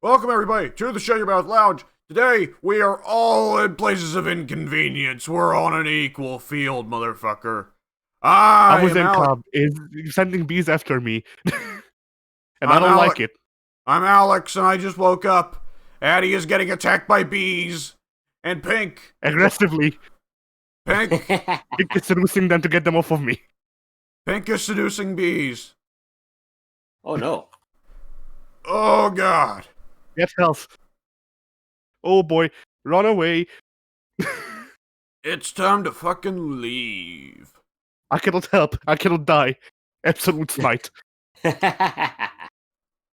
Welcome, everybody, to the Shut Your Mouth Lounge. Today, we are all in places of inconvenience. We're on an equal field, motherfucker. I I was am in Alec. club is sending bees after me, and I I'm don't Alec. like it. I'm Alex, and I just woke up. Addie is getting attacked by bees. And Pink. Aggressively, Pink. it's seducing them to get them off of me. Pink is seducing bees. Oh no. Oh, God. Get health. Oh boy, run away! It's time to fucking leave. I cannot help. I cannot die. Absolute smite.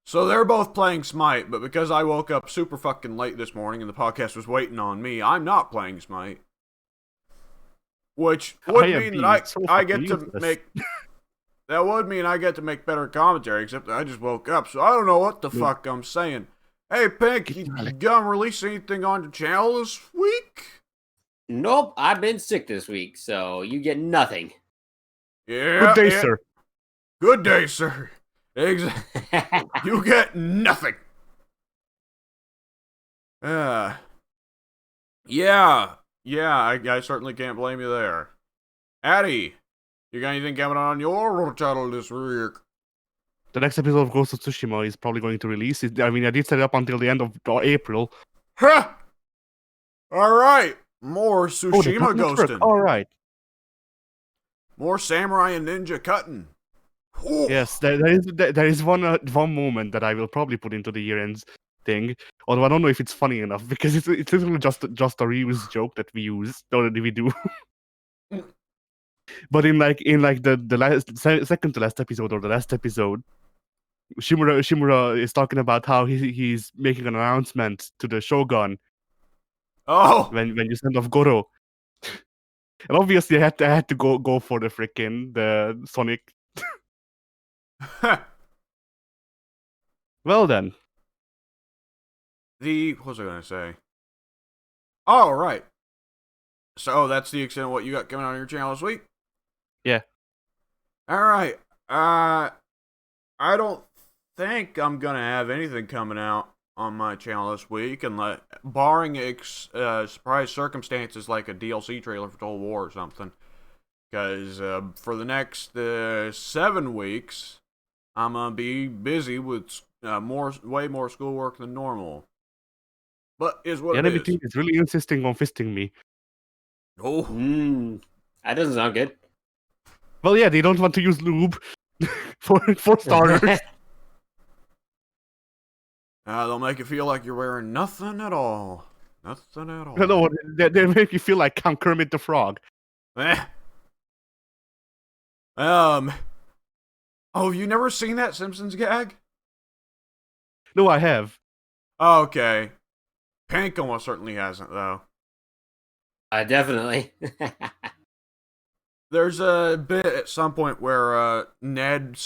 So they're both playing Smite, but because I woke up super fucking late this morning and the podcast was waiting on me, I'm not playing Smite. Which would I am mean being that so I fucking get to useless. make... That would mean I get to make better commentary, except that I just woke up, so I don't know what the No. fuck I'm saying. Hey, Pink, you gonna release anything on your channel this week? Nope, I've been sick this week, so you get nothing. Yeah, Good day, sir. Good day, sir. You get nothing. Yeah, I certainly can't blame you there. Addie, you got anything coming on your channel this week? The next episode of Ghost of Tsushima is probably going to release. I mean, I did set it up until the end of April. Huh! Alright, more Oh, the Tsushima cutting network. ghosting. All right. More samurai and ninja cutting. Ooh. Yes, there is one moment that I will probably put into the year-end thing. Although I don't know if it's funny enough because it's literally just a reuse joke that we use or that we do. But in the last second to last episode or the last episode, Shimura is talking about how he's making an announcement to the Shogun Oh! when you send off Goro. And obviously I had to go for the Sonic. Well then. What was I gonna say? Oh, right. So that's the extent of what you got coming on your channel this week? Yeah. Alright. I don't think I'm gonna have anything coming out on my channel this week, unless, barring surprise circumstances like a DLC trailer for Total War or something. Because for the next 7 weeks, I'm gonna be busy with way more schoolwork than normal. But is what The it enemy is. team is really insisting on fisting me. Oh. That doesn't sound good. Well, yeah, they don't want to use lube for starters. They'll make you feel like you're wearing nothing at all. Nothing at all. No, they make you feel like I'm Kermit the Frog. Eh. Oh, have you never seen that Simpsons gag? No, I have. Okay. Pink almost certainly hasn't, though. Definitely. There's a bit at some point where Ned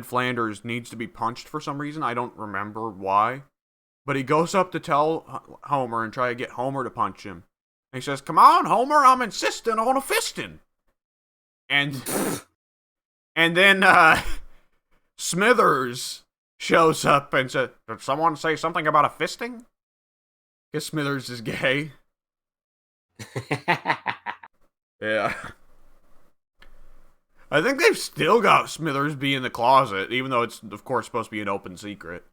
Flanders needs to be punched for some reason. I don't remember why. But he goes up to tell Homer and try to get Homer to punch him. And he says, "Come on, Homer, I'm insisting on a fisting." And then Smithers shows up and says, "Did someone say something about a fisting?" Because Smithers is gay. Yeah. I think they've still got Smithers be in the closet, even though it's, of course, supposed to be an open secret.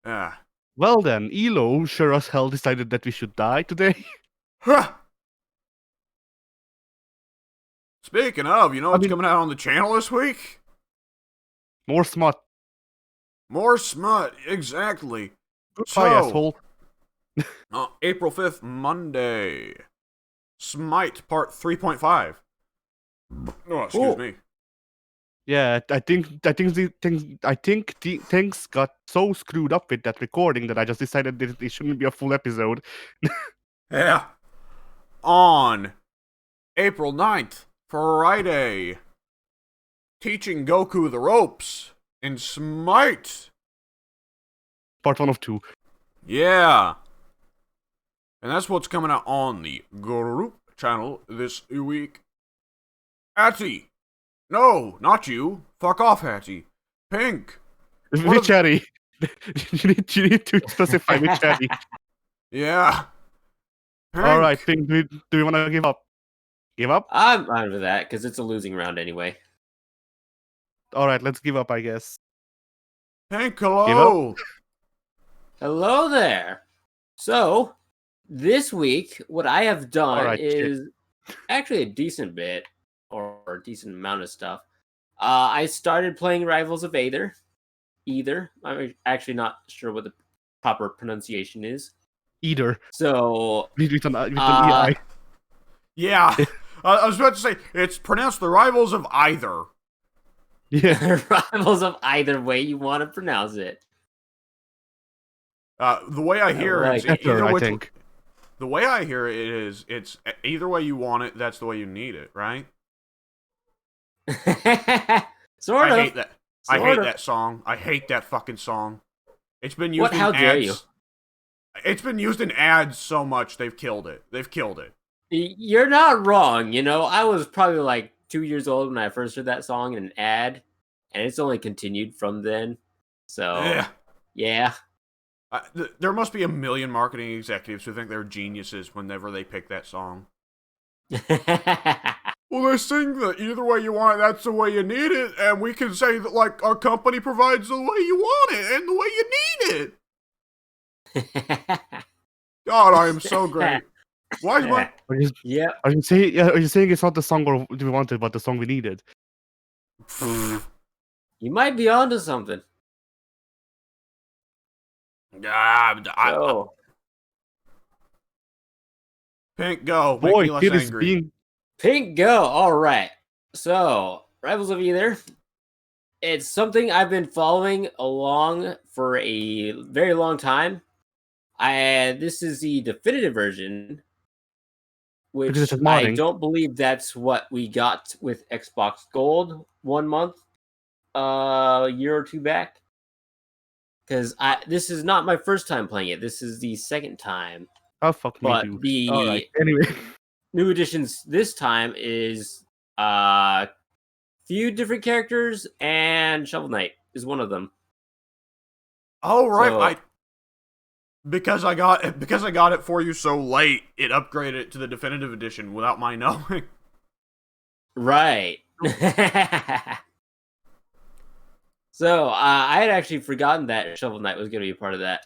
Yeah. Well then, Elo sure as hell decided that we should die today. Huh. Speaking of, you know what's coming out on the channel this week? More smut. More smut, exactly. Goodbye, asshole. April 5th, Monday. Smite Part 3.5. Oh, excuse me. Yeah, I think the things got so screwed up with that recording that I just decided that it shouldn't be a full episode. Yeah. On April 9th, Friday. Teaching Goku the ropes in Smite. Part 1 of 2. Yeah. And that's what's coming out on the group channel this week. Hattie. No, not you. Fuck off, Hattie. Pink. Which cherry? you need to specify which cherry. Yeah. All right, Pink. Pink, do we want to give up? Give up? I'm fine with that because it's a losing round anyway. All right, let's give up, I guess. Pink, Give up? hello. Hello there. So, this week, what I have done Alright, shit. is actually a decent bit or a decent amount of stuff. I started playing Rivals of Either. I'm actually not sure what the proper pronunciation is. Either. So, With an EI. Yeah. I was about to say, it's pronounced the Rivals of Either. Yeah. Rivals of either way you want to pronounce it. The way I hear like it's Better, either I which, think. the way I hear it is it's either way you want it, that's the way you need it, right? Sort I of. hate that. I Sort hate of. that song. I hate that fucking song. It's been used What? in How ads. dare you? It's been used in ads so much they've killed it. They've killed it. You're not wrong. You know, I was probably like 2 years old when I first heard that song in an ad, and it's only continued from then. So, yeah. There must be a million marketing executives who think they're geniuses whenever they pick that song. Well, they sing that either way you want it, that's the way you need it, and we can say that, like, our company provides the way you want it and the way you need it. God, I am so great. Why is my... Yeah. Are you saying it's not the song we wanted, but the song we needed? You might be onto something. So, Pink, go. Make Boy, me less kid is angry. being Pink, go. All right. So, Rivals of Either. It's something I've been following along for a very long time. This is the definitive version, because which it's I modding. don't believe that's what we got with Xbox Gold 1 month, a year or two back. Because this is not my first time playing it. This is the second time. Oh fuck me But too. the Alright. Anyway. new additions this time is few different characters, and Shovel Knight is one of them. Oh right, So- because I got it for you so late, it upgraded it to the definitive edition without my knowing. Right. So I had actually forgotten that Shovel Knight was going to be a part of that.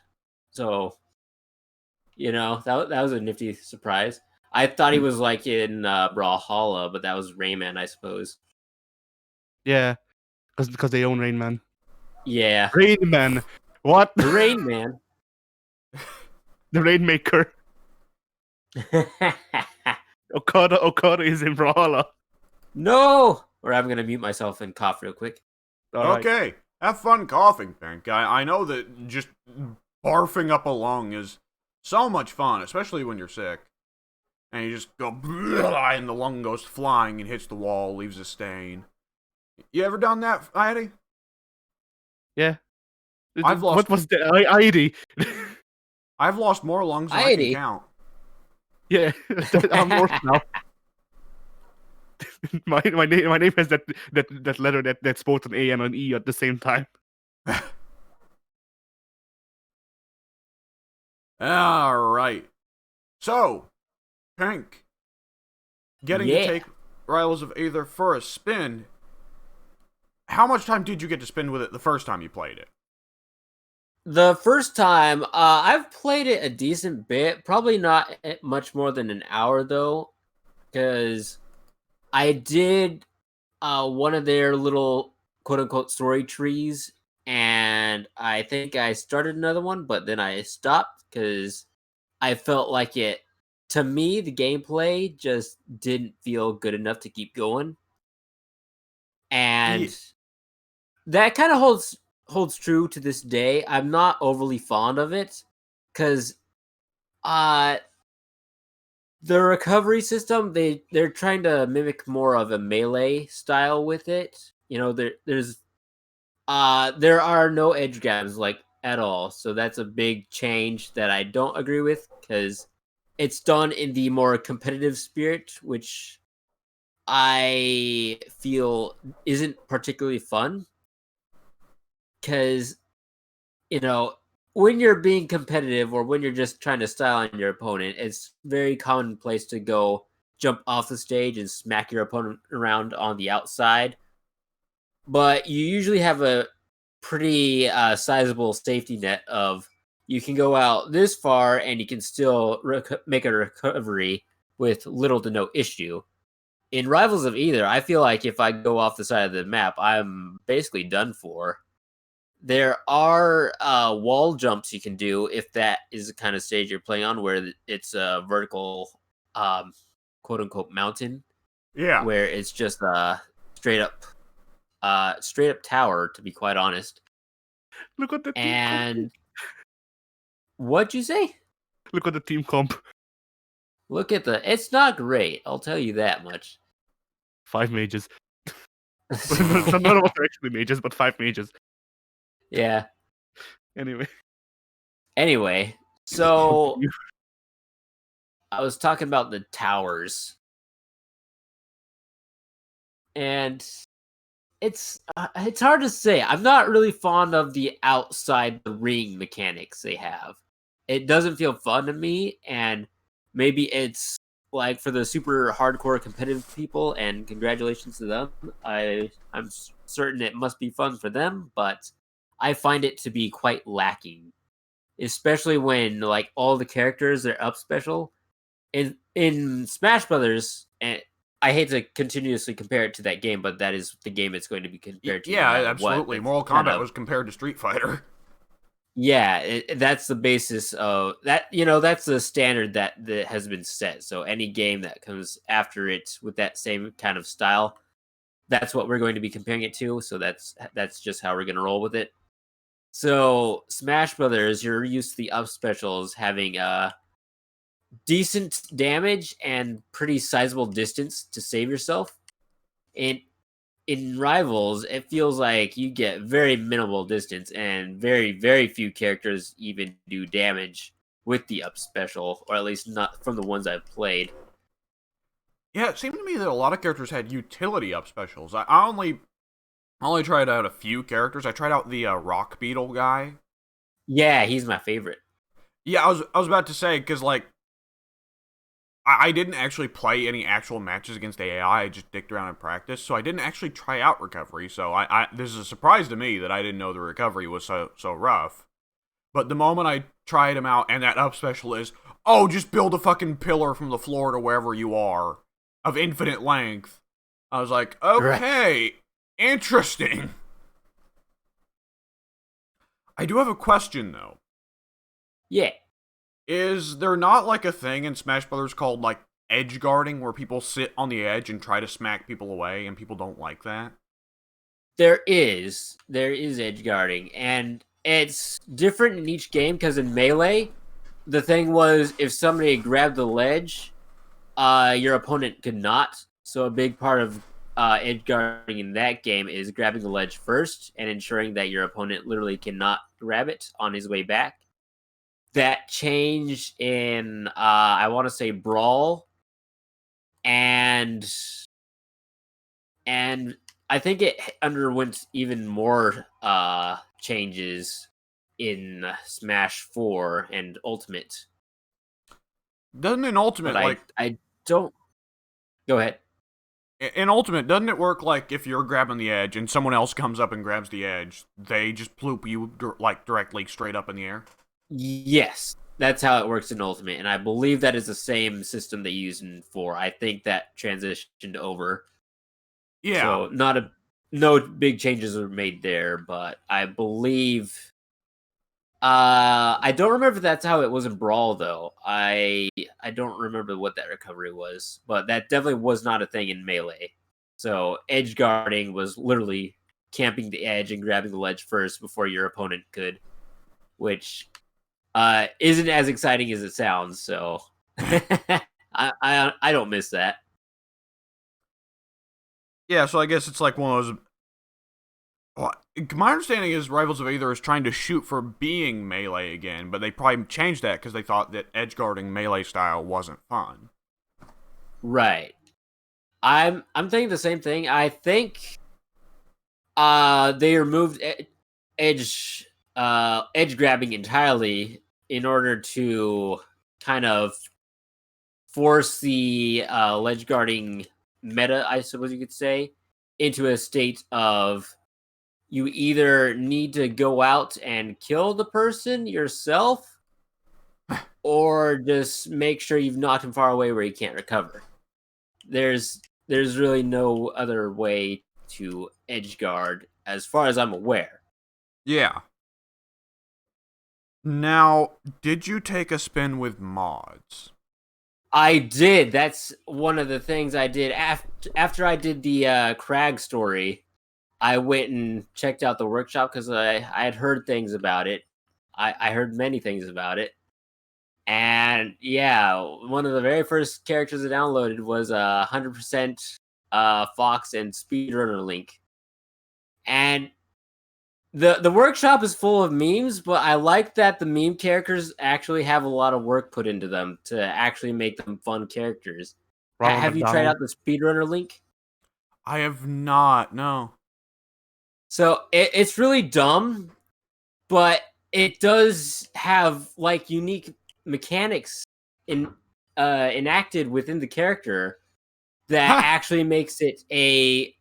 So, you know, that was a nifty surprise. I thought he was like in Brawlhalla, but that was Rayman, I suppose. Yeah. Because they own Rain Man. Yeah. Rain Man! What? The Rain Man. The Rainmaker. Okada is in Brawlhalla. No! Or I'm going to mute myself and cough real quick. Alright. Okay, have fun coughing, Pink. I know that just barfing up a lung is so much fun, especially when you're sick. And you just go, and the lung goes flying and hits the wall, leaves a stain. You ever done that, Eddie? Yeah. I've lost- What was the ID? I've lost more lungs than I Eddie. can count. Yeah, I'm worse now. my name has that letter that's both an A and an E at the same time. Alright. So, Pink, getting to Yeah. take Rivals of Either for a spin. How much time did you get to spend with it the first time you played it? The first time, I've played it a decent bit. Probably not much more than an hour, though. Because I did one of their little quote-unquote story trees. And I think I started another one, but then I stopped because I felt like it... To me, the gameplay just didn't feel good enough to keep going. And... Ye- that kind of holds true to this day. I'm not overly fond of it because the recovery system, they're trying to mimic more of a melee style with it. You know, there are no edge grabs like at all. So that's a big change that I don't agree with because it's done in the more competitive spirit, which I feel isn't particularly fun. because when you're being competitive or when you're just trying to style on your opponent, it's very commonplace to go jump off the stage and smack your opponent around on the outside. But you usually have a pretty sizable safety net of you can go out this far and you can still make a recovery with little to no issue. In Rivals of Either, I feel like if I go off the side of the map, I'm basically done for. There are wall jumps you can do if that is the kind of stage you're playing on, where it's a vertical, quote unquote, mountain, Yeah. where it's just straight up, tower. To be quite honest, Look at the team comp. and what'd you say? Look at the team comp. Look at it's not great. I'll tell you that much. 5 mages. None of us are actually mages, but 5 mages. Yeah. Anyway, so I was talking about the towers, and it's hard to say. I'm not really fond of the outside the ring mechanics they have. It doesn't feel fun to me, and maybe it's like for the super hardcore competitive people, and congratulations to them. I'm certain it must be fun for them, but I find it to be quite lacking, especially when like all the characters are up special in Smash Brothers. And I hate to continuously compare it to that game, but that is the game it's going to be compared to. Yeah, no matter absolutely. what. Mortal Kombat was compared to Street Fighter. Yeah, that's the basis of that. That's the standard that has been set. So any game that comes after it with that same kind of style, that's what we're going to be comparing it to. So that's just how we're going to roll with it. So Smash Brothers, you're used to the up specials having decent damage and pretty sizable distance to save yourself. And in Rivals, it feels like you get very minimal distance and very, very few characters even do damage with the up special, or at least not from the ones I've played. Yeah, it seemed to me that a lot of characters had utility up specials. I only tried out a few characters. I tried out the Rock Beetle guy. Yeah, he's my favorite. Yeah, I was about to say, because like I didn't actually play any actual matches against AI. I just dicked around in practice, so I didn't actually try out recovery. So this is a surprise to me that I didn't know the recovery was so rough. But the moment I tried him out, and that up special is, oh, just build a fucking pillar from the floor to wherever you are, of infinite length. I was like, okay, interesting. I do have a question though. Yeah. Is there not like a thing in Smash Brothers called like edge guarding, where people sit on the edge and try to smack people away, and people don't like that? There is edge guarding, and it's different in each game because in Melee, the thing was if somebody grabbed the ledge, your opponent could not. So a big part of edge guarding in that game is grabbing the ledge first and ensuring that your opponent literally cannot grab it on his way back. That changed in I want to say Brawl, and I think it underwent even more changes in Smash 4 and Ultimate. Doesn't in Ultimate, But like... I don't... Go ahead. In Ultimate, doesn't it work like if you're grabbing the edge and someone else comes up and grabs the edge, they just ploop you like directly straight up in the air? Yes, that's how it works in Ultimate, and I believe that is the same system they use in 4. I think that transitioned over. Yeah. So no big changes were made there, but I believe I don't remember if that's how it was in Brawl though. I don't remember what that recovery was, but that definitely was not a thing in Melee. So edge guarding was literally camping the edge and grabbing the ledge first before your opponent could, which isn't as exciting as it sounds. So I don't miss that. Yeah, so I guess it's like one of those... Well, my understanding is Rivals of Aether is trying to shoot for being Melee again, but they probably changed that because they thought that edgeguarding Melee style wasn't fun. Right. I'm thinking the same thing. I think they removed edge grabbing entirely in order to kind of force the ledge guarding meta, I suppose you could say, into a state of you either need to go out and kill the person yourself or just make sure you've knocked him far away where he can't recover. There's really no other way to edge guard as far as I'm aware. Yeah. Now, did you take a spin with mods? I did. That's one of the things I did after I did the Crag story. I went and checked out the workshop because I had heard things about it. I heard many things about it. And yeah, one of the very first characters I downloaded was 100% Fox and Speedrunner Link. And the workshop is full of memes, but I like that the meme characters actually have a lot of work put into them to actually make them fun characters. Ronald Have you tried McDonald. out the Speedrunner Link? I have not, no. So it's really dumb, but it does have like unique mechanics enacted within the character that actually makes it a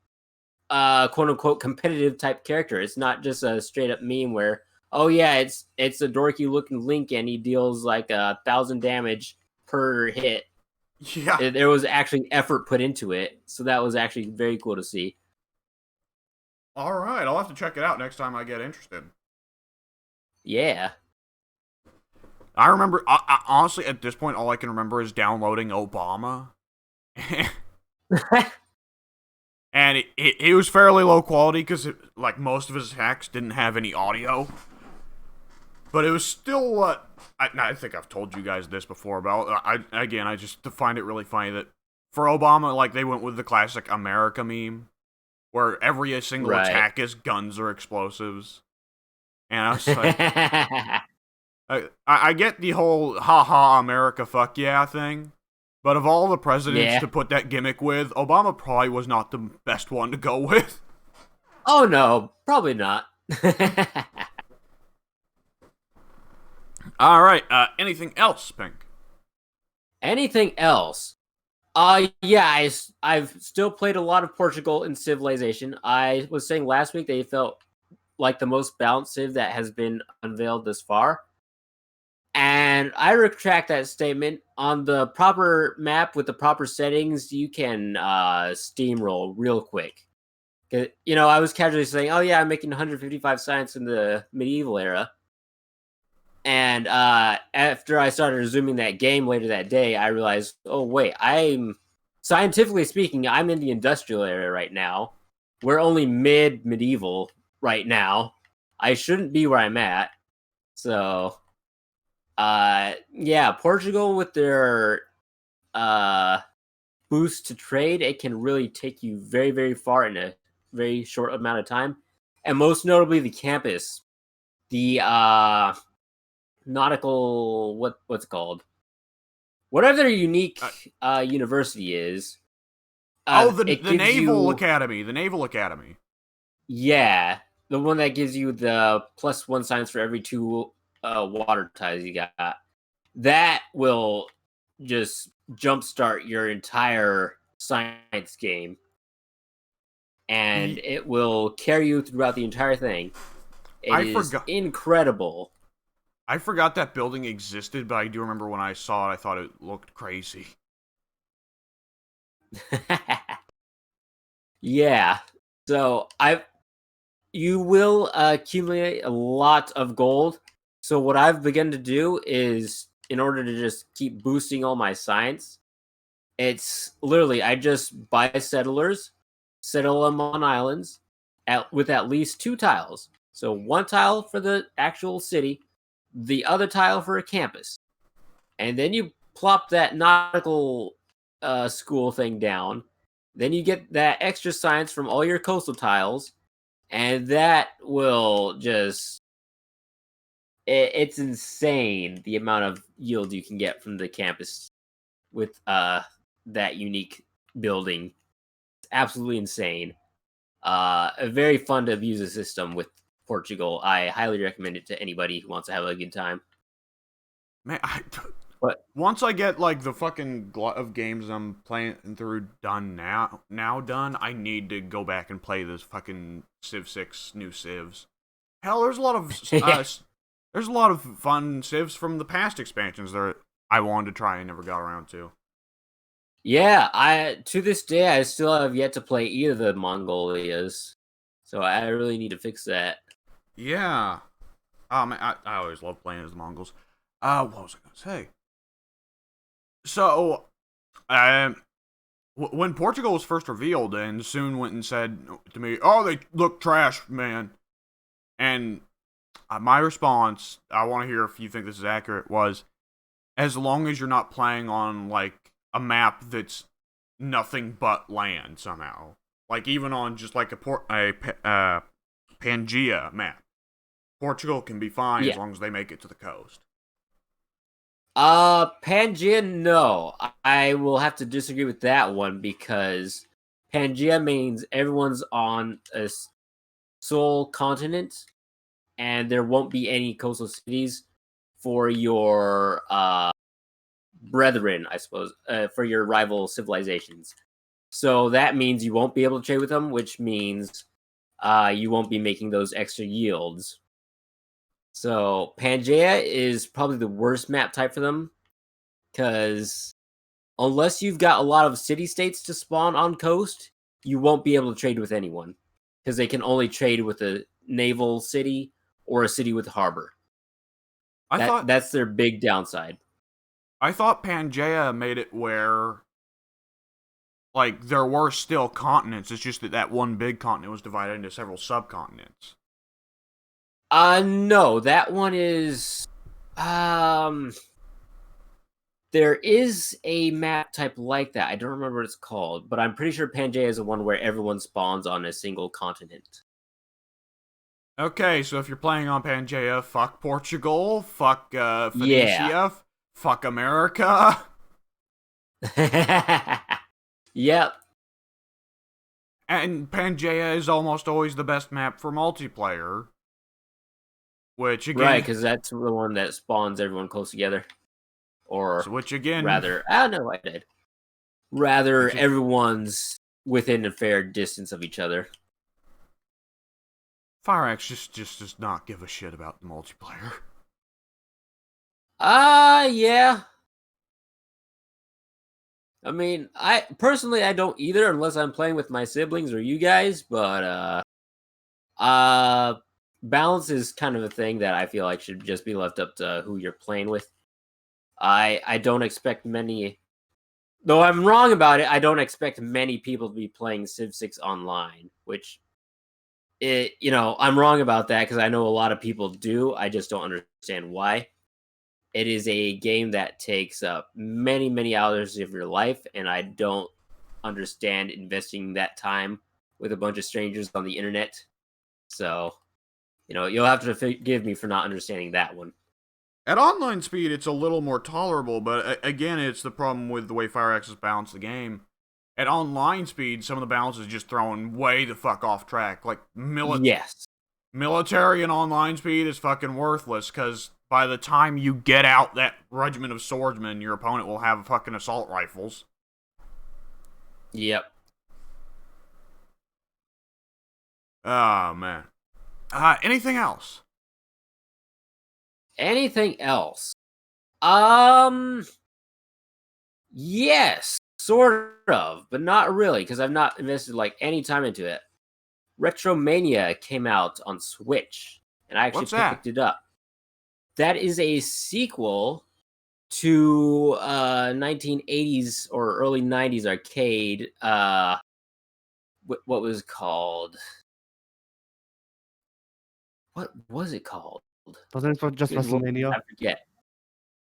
quote unquote competitive type character. It's not just a straight up meme where, oh yeah, it's a dorky looking Link and he deals like 1,000 damage per hit. Yeah. There was actually effort put into it, so that was actually very cool to see. All right, I'll have to check it out next time I get interested. Yeah. I remember, honestly, at this point, all I can remember is downloading Obama. And it was fairly low quality because, like, most of his hacks didn't have any audio. But it was still, I think I've told you guys this before, but I just find it really funny that for Obama, like, they went with the classic America meme, where every single attack is guns or explosives. And I was like, I get the whole haha America fuck yeah thing, but of all the presidents to put that gimmick with, Obama probably was not the best one to go with. Oh no, probably not. All right, anything else, Pink? Anything else? Yeah, I've still played a lot of Portugal in Civilization. I was saying last week they felt like the most balanced Civ that has been unveiled this far. And I retract that statement. On the proper map with the proper settings, you can steamroll real quick. You know, I was casually saying, oh yeah, I'm making 155 science in the medieval era. And after I started resuming that game later that day, I realized, oh wait, scientifically speaking, I'm in the industrial era right now. We're only medieval right now. I shouldn't be where I'm at. So, yeah, Portugal with their boost to trade, it can really take you very, very far in a very short amount of time. And most notably, the campus, the nautical, what's it called? Whatever their unique university is. The Naval Academy. The Naval Academy. Yeah, the one that gives you the +1 science for every 2 water tiles you got. That will just jumpstart your entire science game. And it will carry you throughout the entire thing. It is incredible. I forgot that building existed, but I do remember when I saw it, I thought it looked crazy. Yeah. So you will accumulate a lot of gold. So what I've begun to do is, in order to just keep boosting all my science, it's literally I just buy settlers, settle them on islands with at least 2 tiles. So 1 tile for the actual city, the other tile for a campus. And then you plop that nautical school thing down. Then you get that extra science from all your coastal tiles. And that will just... It's insane the amount of yield you can get from the campus with that unique building. It's absolutely insane. Very fun to abuse a system with Portugal. I highly recommend it to anybody who wants to have a good time. Man, But once I get like the fucking glut of games I'm playing through done done, I need to go back and play this fucking Civ 6 new Civs. Hell, there's a lot of there's a lot of fun Civs from the past expansions that I wanted to try and never got around to. yeah, I to this day I still have yet to play either of the Mongolias, so I really need to fix that. Yeah. Man, I always love playing as the Mongols. What was I gonna say? So, when Portugal was first revealed, and soon went and said to me, "Oh, they look trash, man," and my response, I want to hear if you think this is accurate, was, as long as you're not playing on like a map that's nothing but land somehow, like even on just like a Pangea map, Portugal can be fine as Yeah. long as they make it to the coast. Pangea, no. I will have to disagree with that one because Pangea means everyone's on a sole continent and there won't be any coastal cities for your brethren, I suppose, for your rival civilizations. So that means you won't be able to trade with them, which means you won't be making those extra yields. So Pangea is probably the worst map type for them because unless you've got a lot of city states to spawn on coast, you won't be able to trade with anyone because they can only trade with a naval city or a city with a harbor. That's their big downside. I thought Pangea made it where, like, there were still continents. It's just that one big continent was divided into several subcontinents. No, that one is there is a map type like that. I don't remember what it's called, but I'm pretty sure Pangea is the one where everyone spawns on a single continent. Okay, so if you're playing on Pangea, fuck Portugal, fuck Phoenicia, Yeah. fuck America. Yep. And Pangea is almost always the best map for multiplayer. Which again, Right, because that's the one that spawns everyone close together. Or which again, rather, I don't know, I did. Rather, everyone's within a fair distance of each other. FireX just does not give a shit about the multiplayer. Yeah. I mean, I personally I don't either unless I'm playing with my siblings or you guys, but balance is kind of a thing that I feel like should just be left up to who you're playing with. I don't expect many, though I'm wrong about it, I don't expect many people to be playing Civ 6 online, which I'm wrong about that because I know a lot of people do. I just don't understand why. It is a game that takes up many, many hours of your life, and I don't understand investing that time with a bunch of strangers on the internet. So, you'll have to forgive me for not understanding that one. At online speed, it's a little more tolerable, but again, it's the problem with the way FireX has balanced the game. At online speed, some of the balance is just thrown way the fuck off track. Like, Yes. military and online speed is fucking worthless, because by the time you get out that regiment of swordsmen, your opponent will have fucking assault rifles. Yep. Oh, man. Anything else? Anything else? Yes, sort of, but not really, because I've not invested like any time into it. Retromania came out on Switch, and I actually What's that? picked it up. That is a sequel to 1980s or early 90s arcade. What was it called? What was it called? Wasn't it just Good Lord, WrestleMania? I forget.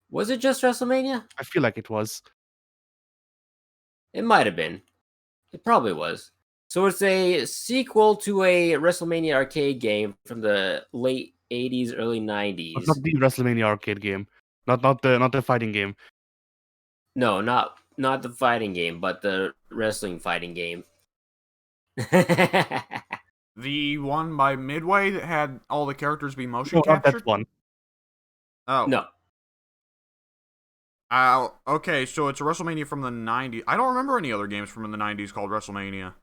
Was it just WrestleMania? I feel like it was. It might have been. It probably was. So it's a sequel to a WrestleMania arcade game from the late 80s, early But 90s. not the WrestleMania arcade game. Not the fighting game. No, not the fighting game, but the wrestling fighting game. The one by Midway that had all the characters be motion No, not captured? that one. Oh. No. Okay, so it's a WrestleMania from the 90s. I don't remember any other games from the 90s called WrestleMania.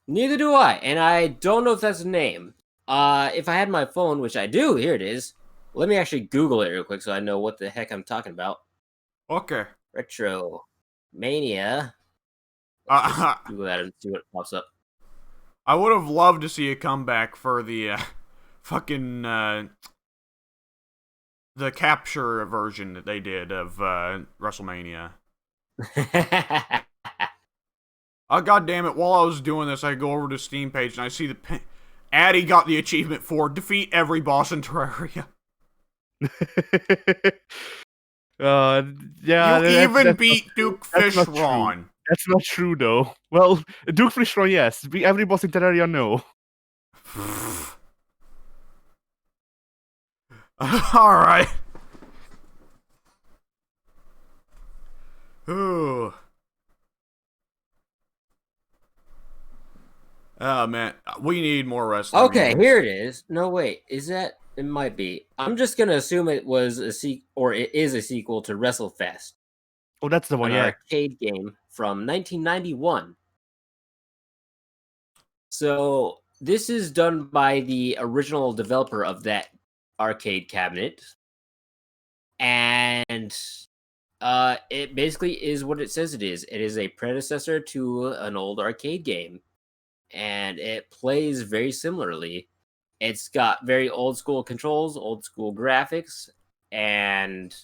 Neither do I, and I don't know if that's a name. If I had my phone, which I do, here it is. Let me actually Google it real quick so I know what the heck I'm talking about. Okay. Retro Mania. Uh, Google that and see what pops up. I would have loved to see a comeback for the fucking the capture version that they did of WrestleMania. Oh, god damn it, while I was doing this, I go over to Steam page and I see Addy got the achievement for defeat every boss in Terraria. Yeah, You even beat Duke that's not true. Fishron. That's not true, though. Well, Duke Fishron, yes. Every boss in Terraria, no. Alright. Ooh. Oh, man. We need more wrestling Okay, games. here it is. No, wait. Is that? It might be. I'm just gonna assume it was a or it is a sequel to WrestleFest, Oh, that's the one, an yeah. arcade game from 1991. So this is done by the original developer of that arcade cabinet, and it basically is what it says it is. It is a predecessor to an old arcade game, and it plays very similarly. It's got very old school controls, old school graphics, and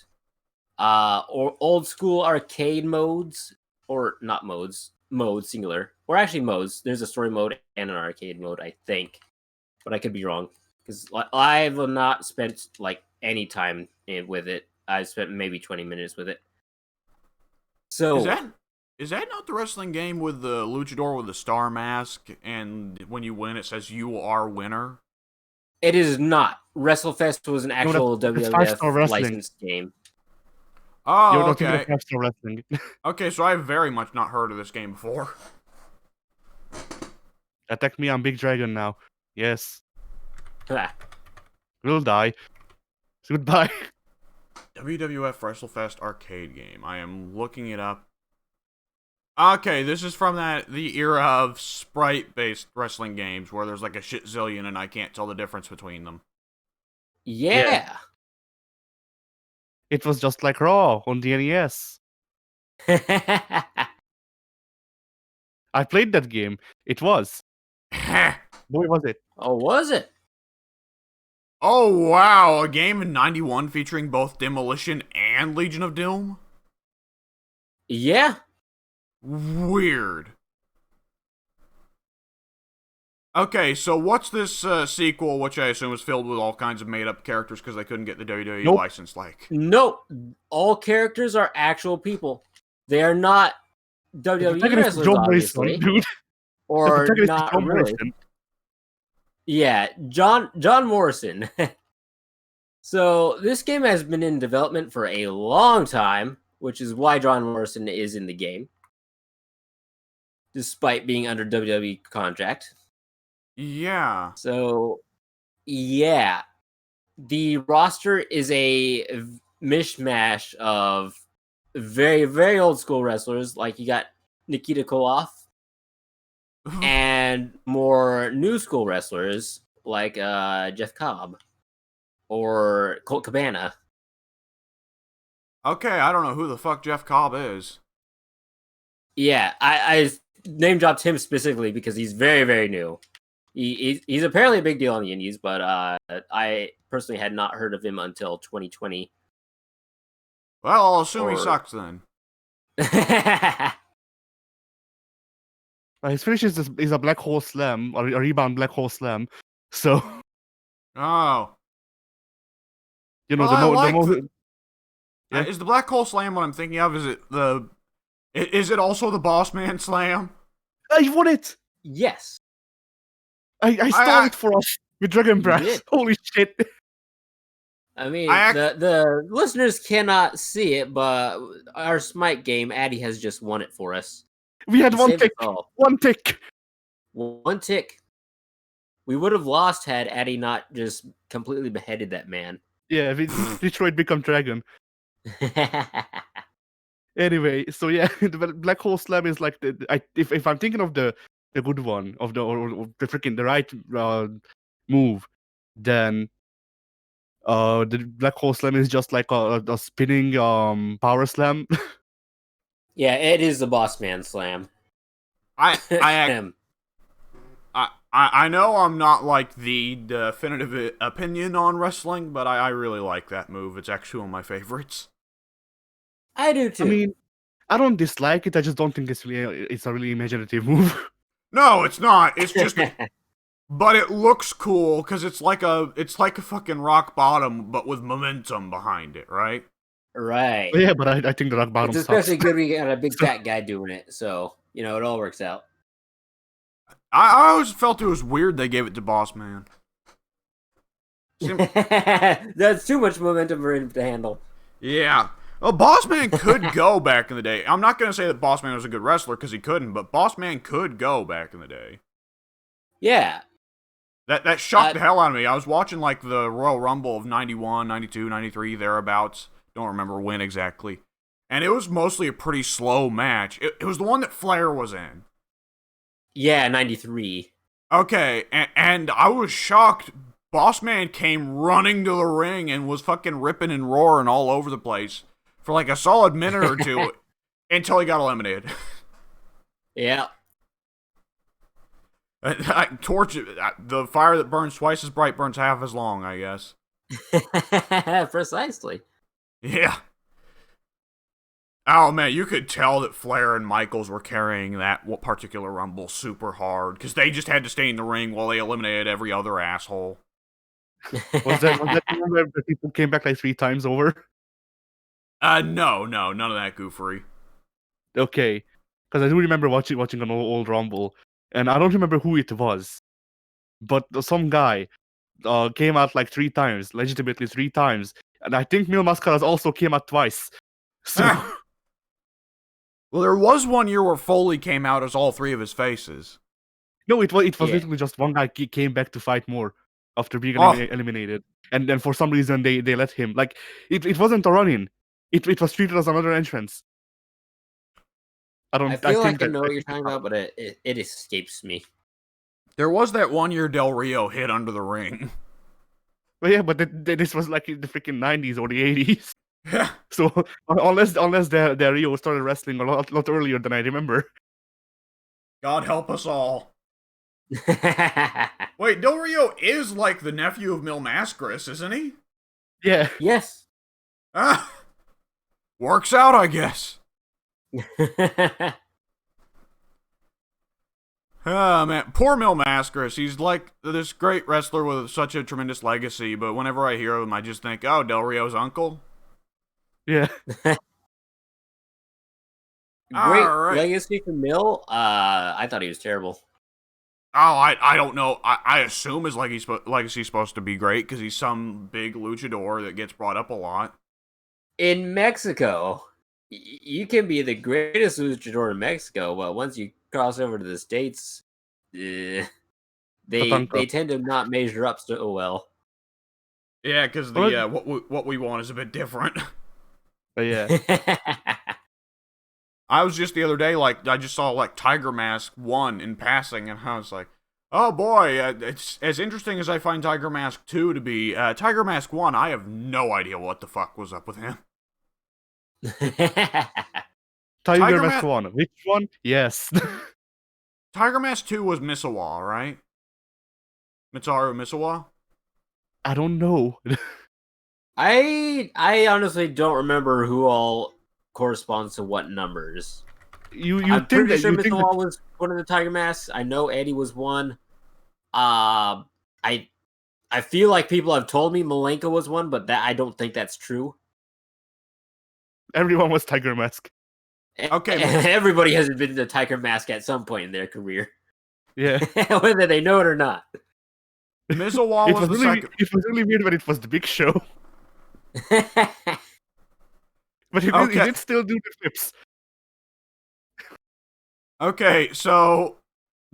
or old school arcade modes, or not modes, modes singular, or actually modes. There's a story mode and an arcade mode, I think, but I could be wrong because I've not spent like any time with it. I spent maybe 20 minutes with it. So Is that not the wrestling game with the luchador with the star mask, and when you win it says you are winner? it is not. WrestleFest was an actual that's five-star WWF wrestling. licensed game. Oh, You're not thinking okay. of Five-Star Wrestling. Okay, so I've very much not heard of this game before. Attack me, I'm Big Dragon now. Yes. Ah. We'll die. So goodbye. WWF WrestleFest arcade game. I am looking it up. Okay, this is from the era of sprite-based wrestling games where there's like a shit zillion and I can't tell the difference between them. Yeah. It was just like Raw on the NES. I played that game. It was. Boy, was it. Oh, was it? Oh, wow, a game in 91 featuring both Demolition and Legion of Doom? Yeah. Weird. Okay, so what's this sequel, which I assume is filled with all kinds of made-up characters because they couldn't get the WWE Nope. license, like? No, all characters are actual people. They are not WWE wrestlers, John obviously, Morrison, dude. or The not John really. Morrison. Yeah, John Morrison. So this game has been in development for a long time, which is why John Morrison is in the game, despite being under WWE contract. Yeah. So, yeah, the roster is a mishmash of very, very old school wrestlers. Like you got Nikita Koloff, and more new school wrestlers like Jeff Cobb or Colt Cabana. Okay, I don't know who the fuck Jeff Cobb is. Yeah, I name dropped him specifically because he's very, very new. He's apparently a big deal on the indies, but I personally had not heard of him until 2020. Well, I'll assume he sucks then. His finish is a black hole slam, or a rebound black hole slam. So, Oh. you know, Well, I like Yeah. Is the Black Hole Slam what I'm thinking of? Is it also the Boss Man Slam? I won it! Yes. I stole it for us with Dragon You Brass. did. Holy shit. I mean, I the listeners cannot see it, but our Smite game, Addy has just won it for us. We had He one saved tick. us all. One tick. One tick. we would have lost had Eddie not just completely beheaded that man. Yeah, Detroit become dragon. Anyway, so yeah, the Black Hole Slam is like if I'm thinking of the good one of or the freaking the right move, then the Black Hole Slam is just like a spinning power slam. Yeah, it is the boss man slam. I know I'm not like the definitive opinion on wrestling, but I really like that move. It's actually one of my favorites. I do too. I mean, I don't dislike it. I just don't think it's a really imaginative move. No, it's not. It's just, but it looks cool because it's like a fucking rock bottom, but with momentum behind it, right? Right. But yeah, but I think the rock bottom It's especially sucks. good when you got a big fat guy doing it, so it all works out. I always felt it was weird they gave it to Boss Man. That's too much momentum for him to handle. Yeah. Well, Boss Man could go back in the day. I'm not going to say that Boss Man was a good wrestler because he couldn't, but Boss Man could go back in the day. Yeah. That shocked the hell out of me. I was watching like the Royal Rumble of 91, 92, 93, thereabouts. Don't remember when exactly. And it was mostly a pretty slow match. It was the one that Flair was in. Yeah, 93. Okay, and I was shocked. Boss Man came running to the ring and was fucking ripping and roaring all over the place for like a solid minute or two until he got eliminated. Yeah. The fire that burns twice as bright burns half as long, I guess. Precisely. Yeah. Oh man, you could tell that Flair and Michaels were carrying that particular Rumble super hard because they just had to stay in the ring while they eliminated every other asshole. Was that the one where the people came back like 3 times over? No, none of that goofery. Okay, because I do remember watching an old Rumble, and I don't remember who it was, but some guy came out like 3 times, legitimately 3 times, and I think Mil Mascaras also came out twice. So well, there was one year where Foley came out as all 3 of his faces. no, it was Yeah. literally just one guy came back to fight more after being Oh. eliminated, and then for some reason they let him. Like it wasn't a run-in. It was treated as another entrance. I feel like I that know what you're talking about, but it escapes me. There was that one year Del Rio hit under the ring. But yeah, but this was like in the freaking 90s or the 80s. Yeah. So unless Del Rio started wrestling a lot earlier than I remember. God help us all. Wait, Del Rio is like the nephew of Mil Mascaras, isn't he? Yeah. Yes. Ah, works out, I guess. Oh man, poor Mil Mascaras. He's like this great wrestler with such a tremendous legacy, but whenever I hear of him, I just think, oh, Del Rio's uncle. Yeah. Great Alright. legacy for Mill. I thought he was terrible. Oh, I don't know. I assume his legacy's supposed to be great because he's some big luchador that gets brought up a lot. In Mexico, you can be the greatest luchador in Mexico, but once you cross over to the States, they tend to not measure up so well. Yeah, because the what we want is a bit different. But yeah. I was just the other day, like, I just saw, like, Tiger Mask 1 in passing, and I was like, oh boy, it's as interesting as I find Tiger Mask 2 to be. Tiger Mask 1, I have no idea what the fuck was up with him. Tiger Mask 1. Which one? Yes. Tiger Mask 2 was Misawa, right? Mitsuharu Misawa? I don't know. I honestly don't remember who all corresponds to what numbers. I'm pretty sure Misawa was one of the Tiger Masks. I know Eddie was one. I feel like people have told me Malenka was one, but that I don't think that's true. Everyone was Tiger Mask. Okay. Everybody has been the Tiger Mask at some point in their career. Yeah. Whether they know it or not. Misawa was the second. It was really weird when it was the Big Show. But he did still do the flips. Okay, so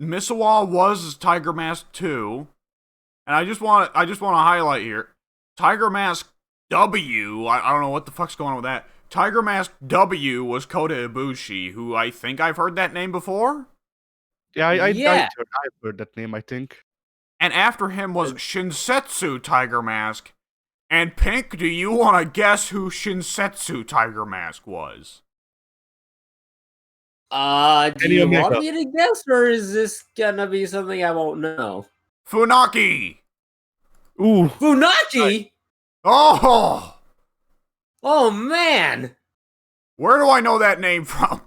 Misawa was Tiger Mask 2. And I just want to highlight here, Tiger Mask W. I don't know what the fuck's going on with that. Tiger Mask W was Kota Ibushi, who I think I've heard that name before. Yeah, I've Yeah. heard that name, I think. And after him was Shinsetsu Tiger Mask. And Pink, do you want to guess who Shinsetsu Tiger Mask was? Do Kenny you Omega. want me to guess, or is this gonna be something I won't know? Funaki! Ooh. Funaki! Oh! Oh, man! Where do I know that name from?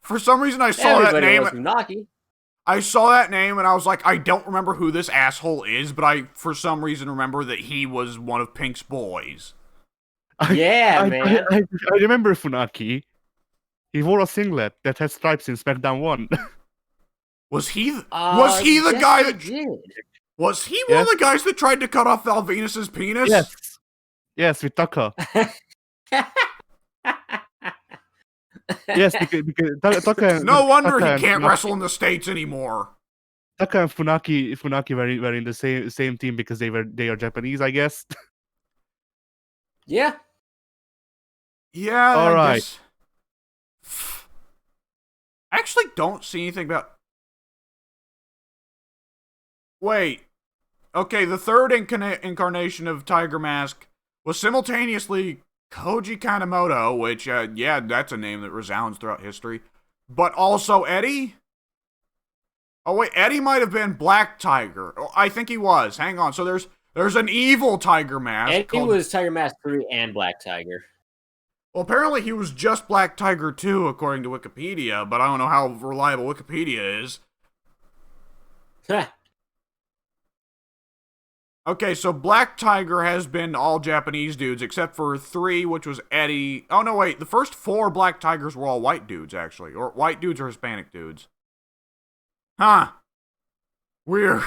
For some reason I saw that Everybody name. knows Funaki. I saw that name and I was like, I don't remember who this asshole is, but I, for some reason, remember that he was one of Pink's boys. Yeah, man. I remember Funaki. He wore a singlet that had stripes in SmackDown 1. Was he the guy that... Did. Was he one of the guys that tried to cut off Val Venus's penis? Yes. Yes, with Tucker. Yes, because Tucker. No wonder Tucker he can't Funaki, wrestle in the States anymore. Tucker and Funaki were in the same team because they are Japanese, I guess. Yeah. Yeah, All I right. guess. I actually don't see anything about... Wait. Okay, the third incarnation of Tiger Mask was simultaneously Koji Kanemoto, which, yeah, that's a name that resounds throughout history, but also Eddie? Oh, wait, Eddie might have been Black Tiger. Oh, I think he was. Hang on. So there's an evil Tiger Mask. Eddie was Tiger Mask 3 and Black Tiger. Well, apparently he was just Black Tiger 2, according to Wikipedia, but I don't know how reliable Wikipedia is. Okay, so Black Tiger has been all Japanese dudes, except for 3, which was Eddie. Oh, no, wait. The first 4 Black Tigers were all white dudes, actually. Or white dudes or Hispanic dudes. Huh. Weird.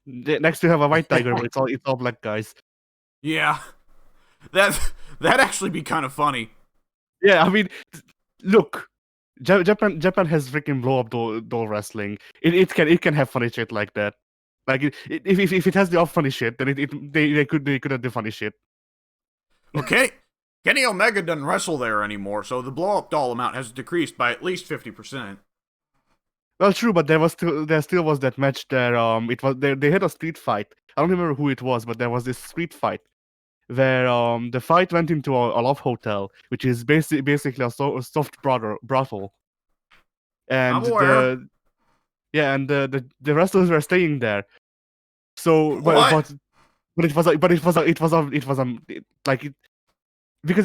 Next we have a white tiger, but it's all black guys. Yeah. That'd actually be kind of funny. Yeah, I mean, look, Japan has freaking blow up doll wrestling. It can have funny shit like that. Like if it has the funny shit, then they could have the funny shit. Okay. Kenny Omega doesn't wrestle there anymore, so the blow up doll amount has decreased by at least 50%. Well, true, but there still was that match there. They had a street fight. I don't remember who it was, but there was this street fight where the fight went into a love hotel, which is basically a soft brothel. And I'm aware. the wrestlers were staying there. So, What? because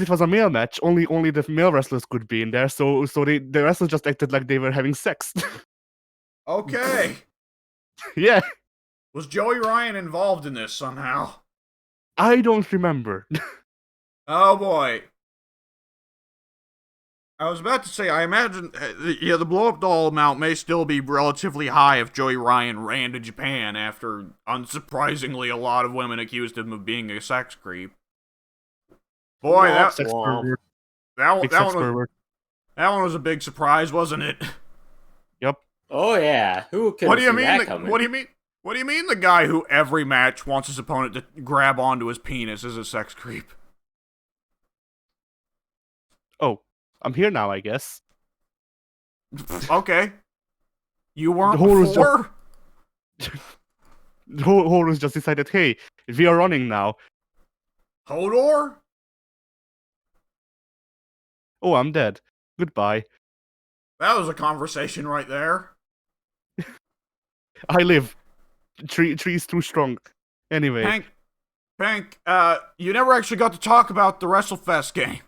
it was a male match, only the male wrestlers could be in there. So the wrestlers just acted like they were having sex. Okay. Yeah, Was Joey Ryan involved in this somehow? I don't remember. Oh boy. I was about to say, I imagine, yeah, the blow-up doll amount may still be relatively high if Joey Ryan ran to Japan after, unsurprisingly, a lot of women accused him of being a sex creep. Boy, Sex pervert. Big that sex pervert. one was a big surprise, wasn't it? Yep. Oh yeah, who could? What do you mean? That coming? What do you mean? What do you mean the guy who every match wants his opponent to grab onto his penis is a sex creep? Oh, I'm here now, I guess. Okay. You weren't The whole was before? The whole was just decided, hey, we are running now. Hodor? Oh, I'm dead. Goodbye. That was a conversation right there. I live. Tree's too strong. Anyway. Pink, you never actually got to talk about the WrestleFest game.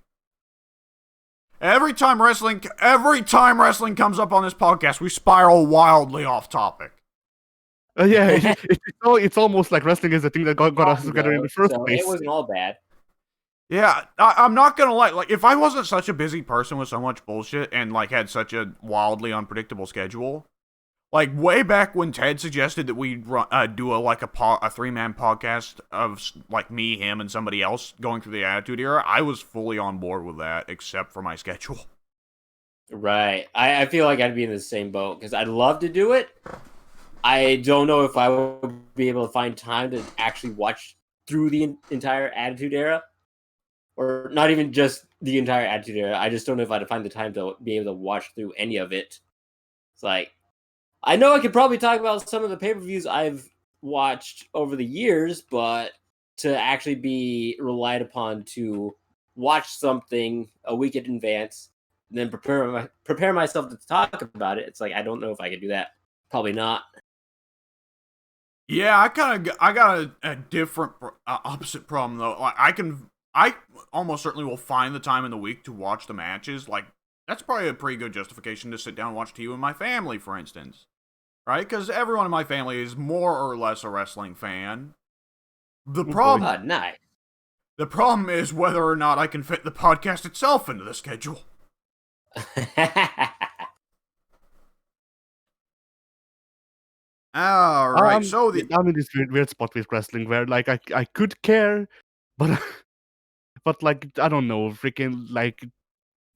Every time wrestling comes up on this podcast, we spiral wildly off topic. Yeah, it's almost like wrestling is the thing that got us together in the first place. It wasn't all bad. Yeah, I'm not gonna lie. Like, if I wasn't such a busy person with so much bullshit and like had such a wildly unpredictable schedule, like way back when Ted suggested that we do a 3-man podcast of like me, him, and somebody else going through the Attitude Era, I was fully on board with that, except for my schedule. Right. I feel like I'd be in the same boat because I'd love to do it, I don't know if I would be able to find time to actually watch through the entire Attitude Era, or not even just the entire Attitude Era. I just don't know if I'd find the time to be able to watch through any of it. It's like I know I could probably talk about some of the pay-per-views I've watched over the years, but to actually be relied upon to watch something a week in advance, and then prepare myself to talk about it, it's like I don't know if I could do that. Probably not. Yeah, I got a different opposite problem though. Like I almost certainly will find the time in the week to watch the matches. Like that's probably a pretty good justification to sit down and watch TV with my family, for instance, right? Because everyone in my family is more or less a wrestling fan. The problem, Nice. the problem is whether or not I can fit the podcast itself into the schedule. All right, so I'm in this weird spot with wrestling where like I could care, but but like I don't know, freaking like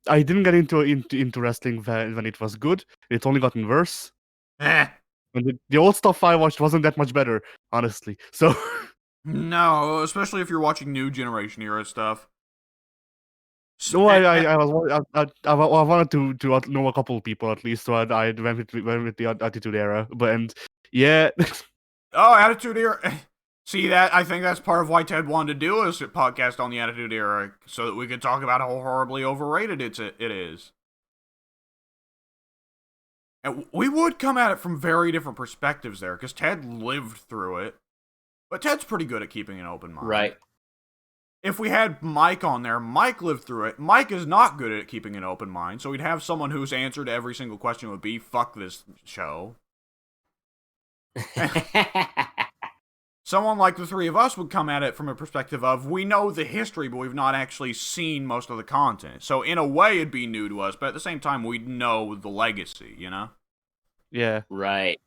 I didn't get into wrestling when it was good. It's only gotten worse. eh. And the old stuff I watched wasn't that much better, honestly. So No, especially if you're watching new generation era stuff. no, I wanted to know a couple of people at least, so I went with the Attitude Era, but and yeah, Oh, Attitude Era. See that? I think that's part of why Ted wanted to do a podcast on the Attitude Era, so that we could talk about how horribly overrated it is. And we would come at it from very different perspectives there, because Ted lived through it. But Ted's pretty good at keeping an open mind. Right. If we had Mike on there, Mike lived through it. Mike is not good at keeping an open mind, so we'd have someone whose answer to every single question would be, fuck this show. Someone like the three of us would come at it from a perspective of, we know the history, but we've not actually seen most of the content. So in a way, it'd be new to us, but at the same time, we'd know the legacy, you know? yeah. Right.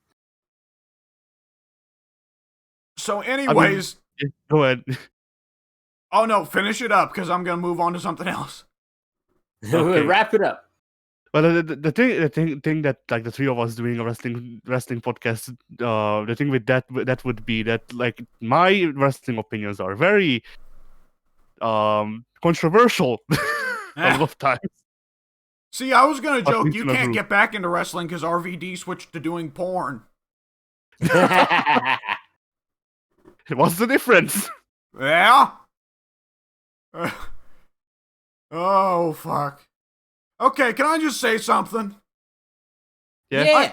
So anyways... Go ahead. Oh no, finish it up, because I'm going to move on to something else. Okay. Wrap it up. Well, the thing that like the three of us doing a wrestling podcast, the thing with that would be that like my wrestling opinions are very controversial a lot of times. See, I was going to joke, least you in a can't group. get back into wrestling because RVD switched to doing porn. What's the difference? Yeah? Oh, fuck. Okay, can I just say something? Yeah.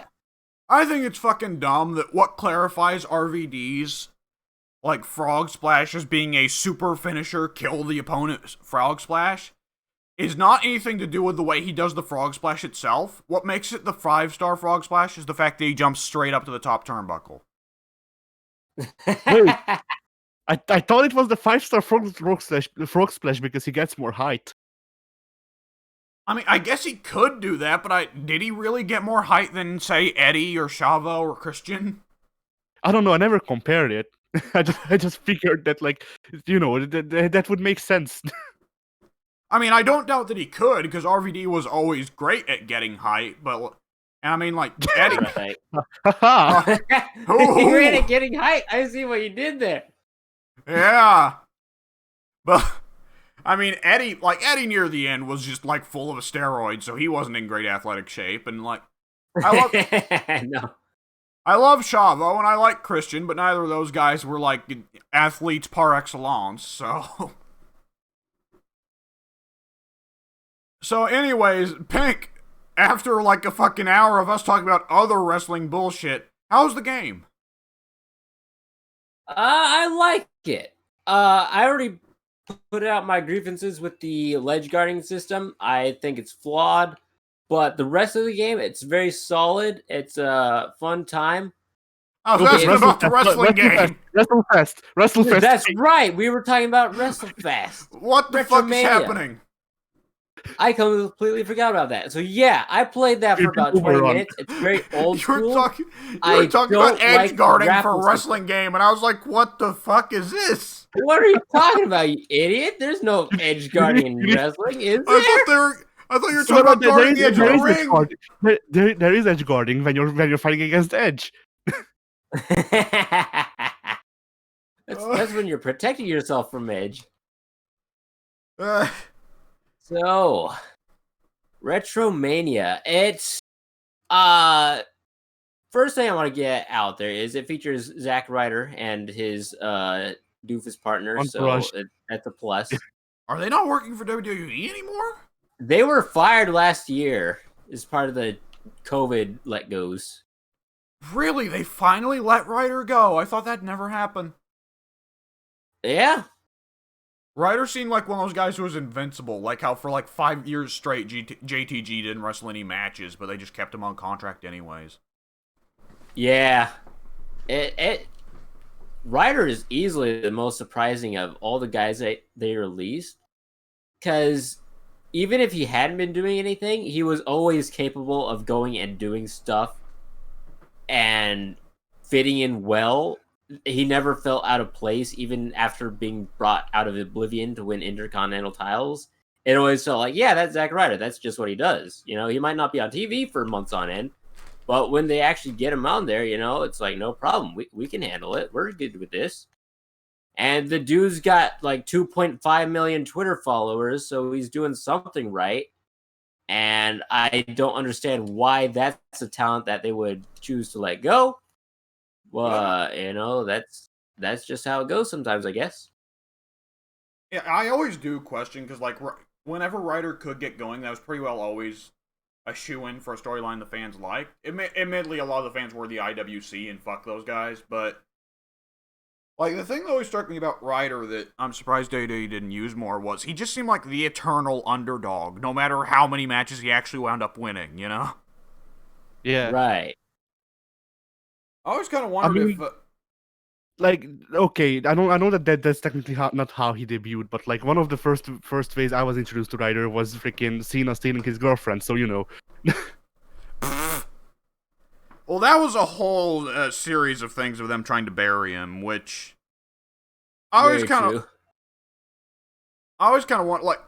I think it's fucking dumb that what clarifies RVD's, like, frog splash as being a super finisher, kill the opponent frog splash, is not anything to do with the way he does the frog splash itself. What makes it the 5-star frog splash is the fact that he jumps straight up to the top turnbuckle. Wait. I thought it was the 5-star frog splash because he gets more height. I mean, I guess he could do that, but did he really get more height than, say, Eddie or Chavo or Christian? I don't know. I never compared it. I just figured that like that would make sense. I mean, I don't doubt that he could, because RVD was always great at getting height, but... And I mean, like, Eddie... Right. Haha. You ran at getting height. I see what you did there. Yeah. But... I mean, Eddie near the end was just, like, full of a steroid, so he wasn't in great athletic shape, and, like, No. I love Chavo, and I like Christian, but neither of those guys were, like, athletes par excellence, so... So, anyways, Pink, after, like, a fucking hour of us talking about other wrestling bullshit, how's the game? I like it. I already put out my grievances with the ledge guarding system. I think it's flawed, but the rest of the game, it's very solid. It's a fun time. I was asking about the wrestling game. WrestleFest. That's right. We were talking about WrestleFest. What the fuck is Retromania. happening? I completely forgot about that. So yeah, I played that for about 20 minutes. It's very old You were school. talking about don't edge like guarding the for a raffle wrestling game, and I was like, what the fuck is this? What are you talking about, you idiot? There's no edge guarding in wrestling, is there? I thought you were talking about guarding the edge of the ring. There is edge guarding when you're fighting against Edge. That's when you're protecting yourself from Edge. Uh, So, Retromania. It's first thing I want to get out there is it features Zack Ryder and his doofus partner, Entourage. so that's a plus. are they not working for WWE anymore? They were fired last year as part of the COVID let goes. Really? They finally let Ryder go? I thought that never happened. Yeah. Ryder seemed like one of those guys who was invincible, like how for like 5 years straight JTG didn't wrestle any matches, but they just kept him on contract anyways. Yeah. It Ryder is easily the most surprising of all the guys that they released. Because even if he hadn't been doing anything, he was always capable of going and doing stuff and fitting in well. He never felt out of place, even after being brought out of oblivion to win intercontinental titles. It always felt like, yeah, that's Zack Ryder. That's just what he does. You know, he might not be on TV for months on end, but when they actually get him on there, you know, it's like, no problem. We can handle it. We're good with this. And the dude's got like 2.5 million Twitter followers, so he's doing something right. And I don't understand why that's a talent that they would choose to let go. Well, you know, that's just how it goes sometimes, I guess. Yeah, I always do question, because like whenever Ryder could get going, that was pretty well always a shoe-in for a storyline the fans liked. Admittedly, a lot of the fans were the IWC and fuck those guys, but like the thing that always struck me about Ryder that I'm surprised WWE didn't use more was he just seemed like the eternal underdog, no matter how many matches he actually wound up winning, you know? Yeah. Right. I always kind of wondered if... like, okay, I know that's technically not how he debuted, but like one of the first ways I was introduced to Ryder was freaking Cena stealing his girlfriend, so you know. Well, that was a whole series of things of them trying to bury him, which I always kind of want, like,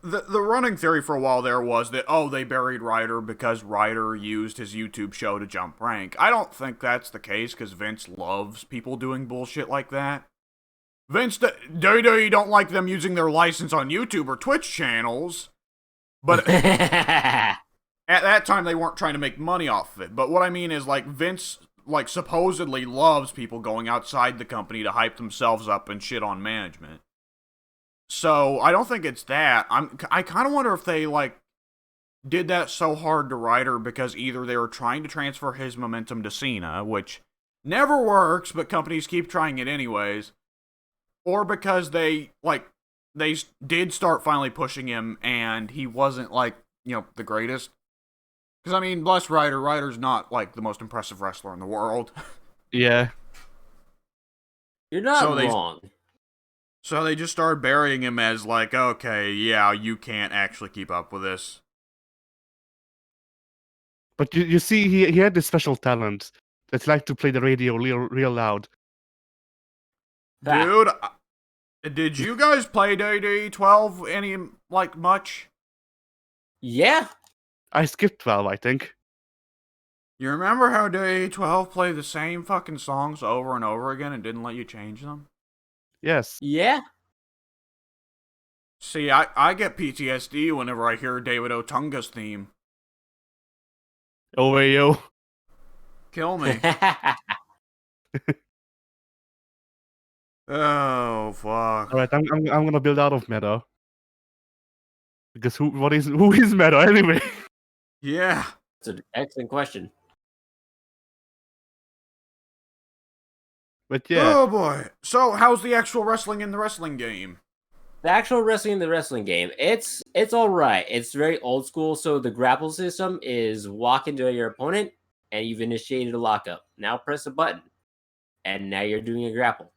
the running theory for a while there was that, oh, they buried Ryder because Ryder used his YouTube show to jump rank. I don't think that's the case, because Vince loves people doing bullshit like that. WWE don't like them using their license on YouTube or Twitch channels, but at that time they weren't trying to make money off of it. But what I mean is, like, Vince, like, supposedly loves people going outside the company to hype themselves up and shit on management. So I don't think it's that. I kind of wonder if they like did that so hard to Ryder because either they were trying to transfer his momentum to Cena, which never works, but companies keep trying it anyways, or because they did start finally pushing him and he wasn't like, you know, the greatest. Because I mean, bless Ryder, Ryder's not like the most impressive wrestler in the world. Yeah. You're not wrong. So they just started burying him as like, okay, yeah, you can't actually keep up with this. But you see, he had this special talent that's like to play the radio real loud. Dude, did you guys play WWE 12 any, like, much? Yeah. I skipped 12, I think. You remember how WWE 12 played the same fucking songs over and over again and didn't let you change them? Yes. Yeah. See, I get PTSD whenever I hear David Otunga's theme. Oh, yo. Kill me. Oh, fuck. Alright, I'm gonna build out of meta. Because who is meta anyway? Yeah. It's an excellent question. But yeah. Oh boy. So, how's the actual wrestling in the wrestling game? The actual wrestling in the wrestling game, it's all right. It's very old school. So the grapple system is walk into your opponent and you've initiated a lockup. Now press a button, and now you're doing a grapple.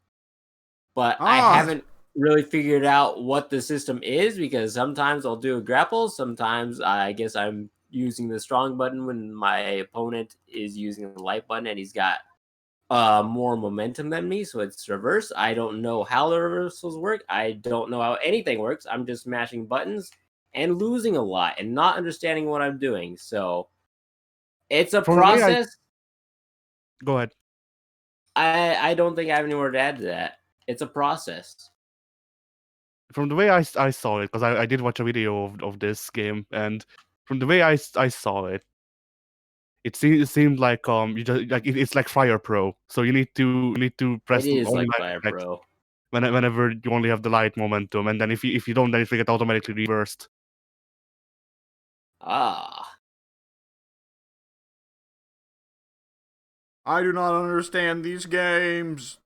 But I haven't really figured out what the system is, because sometimes I'll do a grapple. Sometimes I guess I'm using the strong button when my opponent is using the light button and he's got more momentum than me, so it's reverse. I don't know how the reversals work. I don't know how anything works. I'm just mashing buttons and losing a lot and not understanding what I'm doing. So it's a process. Go ahead. I don't think I have any more to add to that. It's a process. From the way I saw it, because I did watch a video of this game, and from the way I saw it, it seemed like you just like it's like Fire Pro. So you need to It press is only like light Fire effects Pro. whenever you only have the light momentum, and then if you don't, then it will get automatically reversed. Ah. I do not understand these games.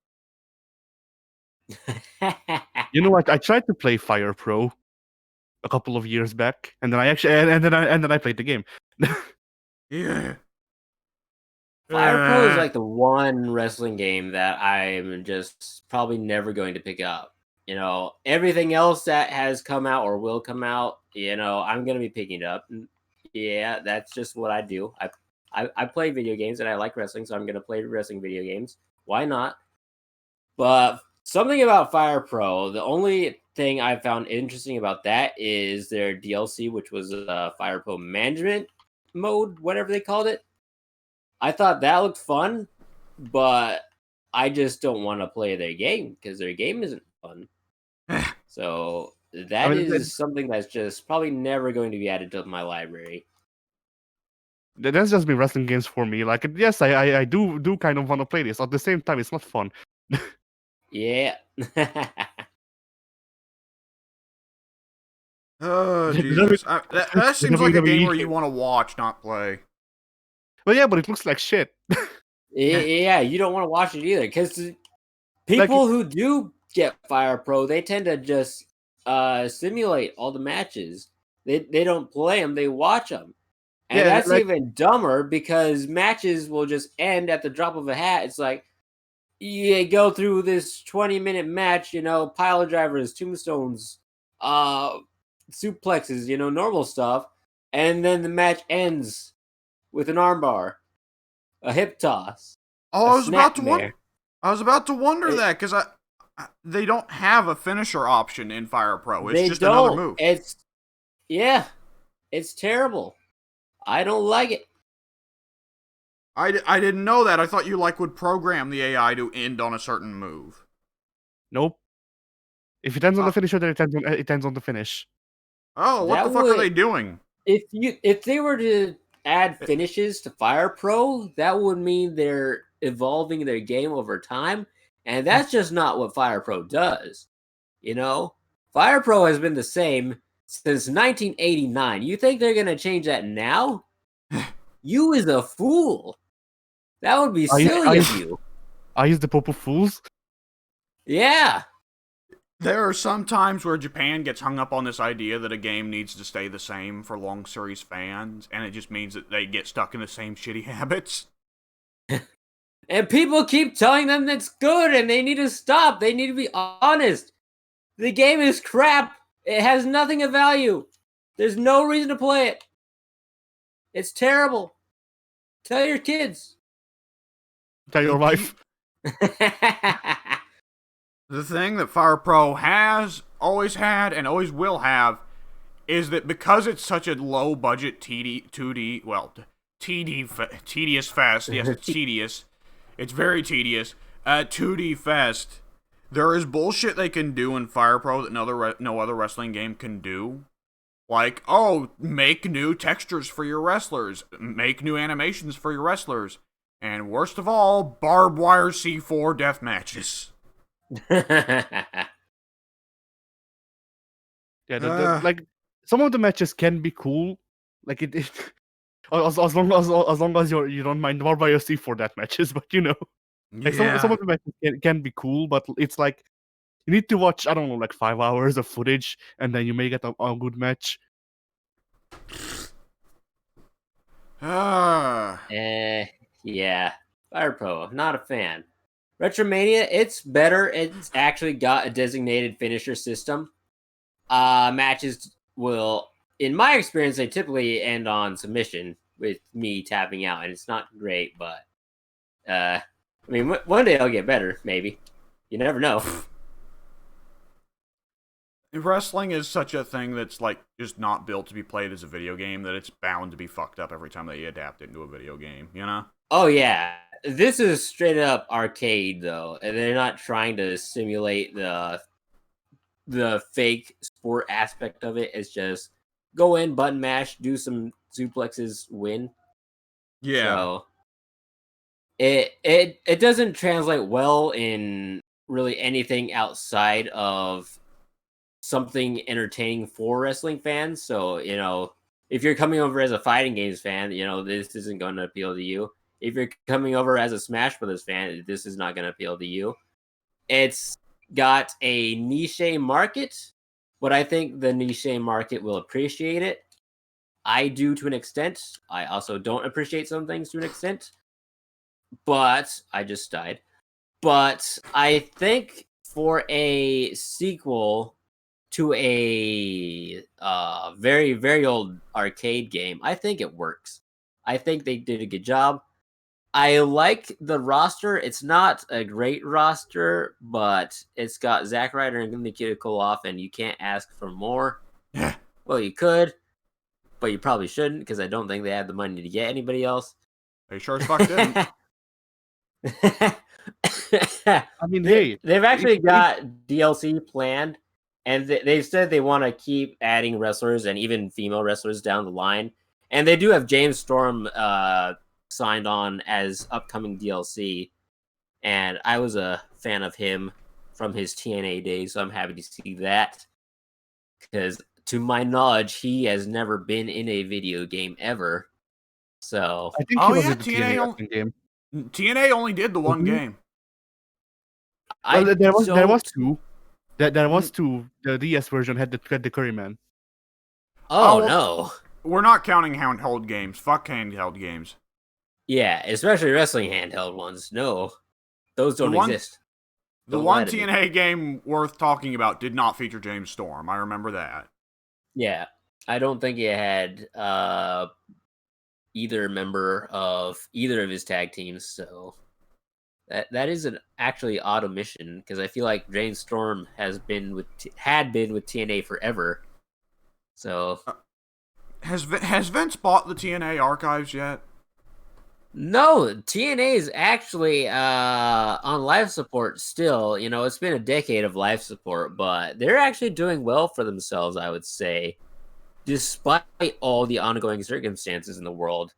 You know what? I tried to play Fire Pro a couple of years back, and then I actually and then I played the game. Yeah. Fire Pro is like the one wrestling game that I'm just probably never going to pick up. You know, everything else that has come out or will come out, you know, I'm gonna be picking it up. Yeah, that's just what I do. I play video games and I like wrestling, so I'm gonna play wrestling video games. Why not? But something about Fire Pro, the only thing I found interesting about that is their DLC, which was Fire Pro Management mode, whatever they called it. I thought that looked fun, but I just don't want to play their game because their game isn't fun. So I that mean, is something that's just probably never going to be added to my library. that's just been wrestling games for me. Like, yes, I do kind of want to play this. At the same time, it's not fun. Yeah. Oh, The Jesus. That the seems like a game WWE where you game. want to watch, not play. Well, yeah, but it looks like shit. Yeah, you don't want to watch it either because Like, people who do get Fire Pro, they tend to just simulate all the matches. They don't play them, they watch them. And yeah, that's like, even dumber because matches will just end at the drop of a hat. It's like you go through this 20-minute match, you know, pile drivers, tombstones, uh suplexes, you know, normal stuff, and then the match ends with an armbar, a hip toss, Oh, a snapmare. I was about to wonder It- that because they don't have a finisher option in Fire Pro. It's they just another don't. move. Yeah, it's terrible. I don't like it. I didn't know that. I thought you would program the AI to end on a certain move. nope. If it ends on Uh, the finisher, then it ends on the finish. oh, what the That fuck are would they doing? if they were to add finishes to Fire Pro, that would mean they're evolving their game over time, and that's just not what Fire Pro does. You know, Fire Pro has been the same since 1989. You think they're gonna change that now? You is a fool. That would be I silly of you. I use the Pope of Fools. Yeah. There are some times where Japan gets hung up on this idea that a game needs to stay the same for long series fans, and it just means that they get stuck in the same shitty habits. And people keep telling them that's good and they need to stop. They need to be honest. The game is crap. It has nothing of value. There's no reason to play it. It's terrible. Tell your kids. Tell your The wife. The thing that Fire Pro has, always had, and always will have is that because it's such a low budget tedious fest, yes, it's tedious, it's very tedious, 2D fest, there is bullshit they can do in Fire Pro that no other wrestling game can do. Like, oh, make new textures for your wrestlers, make new animations for your wrestlers, and worst of all, barbed wire C4 death matches. Yeah, like some of the matches can be cool. Like it as long as you don't mind more by your C4 that matches, but you know, like some of the matches can be cool, but it's like you need to watch, I don't know, like 5 hours of footage, and then you may get a good match. Yeah. Fire Pro, not a fan. Retromania, it's better. It's actually got a designated finisher system. Matches will, in my experience, they typically end on submission with me tapping out, and it's not great, but I mean, one day I'll get better, maybe. You never know. Wrestling is such a thing that's like just not built to be played as a video game that it's bound to be fucked up every time they adapt it into a video game, you know? Oh yeah, this is straight up arcade though, and they're not trying to simulate the fake sport aspect of it. It's just go in, button mash, do some suplexes, win. Yeah. So it doesn't translate well in really anything outside of something entertaining for wrestling fans. So, if you're coming over as a fighting games fan, this isn't going to appeal to you. If you're coming over as a Smash Brothers fan, this is not going to appeal to you. It's got a niche market, but I think the niche market will appreciate it. I do to an extent. I also don't appreciate some things to an extent, but I just died. But I think for a sequel to a very, very old arcade game, I think it works. I think they did a good job. I like the roster. It's not a great roster, but it's got Zack Ryder and Nikita Koloff, and you can't ask for more. Yeah. Well, you could, but you probably shouldn't because I don't think they have the money to get anybody else. They sure as fuck didn't. I mean, hey, They've actually got DLC planned, and they've said they want to keep adding wrestlers and even female wrestlers down the line. And they do have James Storm signed on as upcoming DLC, and I was a fan of him from his TNA days, so I'm happy to see that. Because to my knowledge, he has never been in a video game ever. So I think Oh, he was yeah, in the TNA TNA wrestling game. TNA only did the one Mhm. game. Well, there was don't- two. There was two. The DS version had the Curry Man. Oh Oh. no. We're not counting handheld games. Fuck handheld games. Yeah, especially wrestling handheld ones. No, those don't one- exist. The Don't one lie to me. TNA game worth talking about did not feature James Storm. I remember that. Yeah, I don't think it had either member of either of his tag teams. So that is an actually odd omission because I feel like James Storm had been with TNA forever. So Has Vince bought the TNA archives yet? no, TNA is actually on life support still. It's been a decade of life support, but they're actually doing well for themselves, I would say, despite all the ongoing circumstances in the world.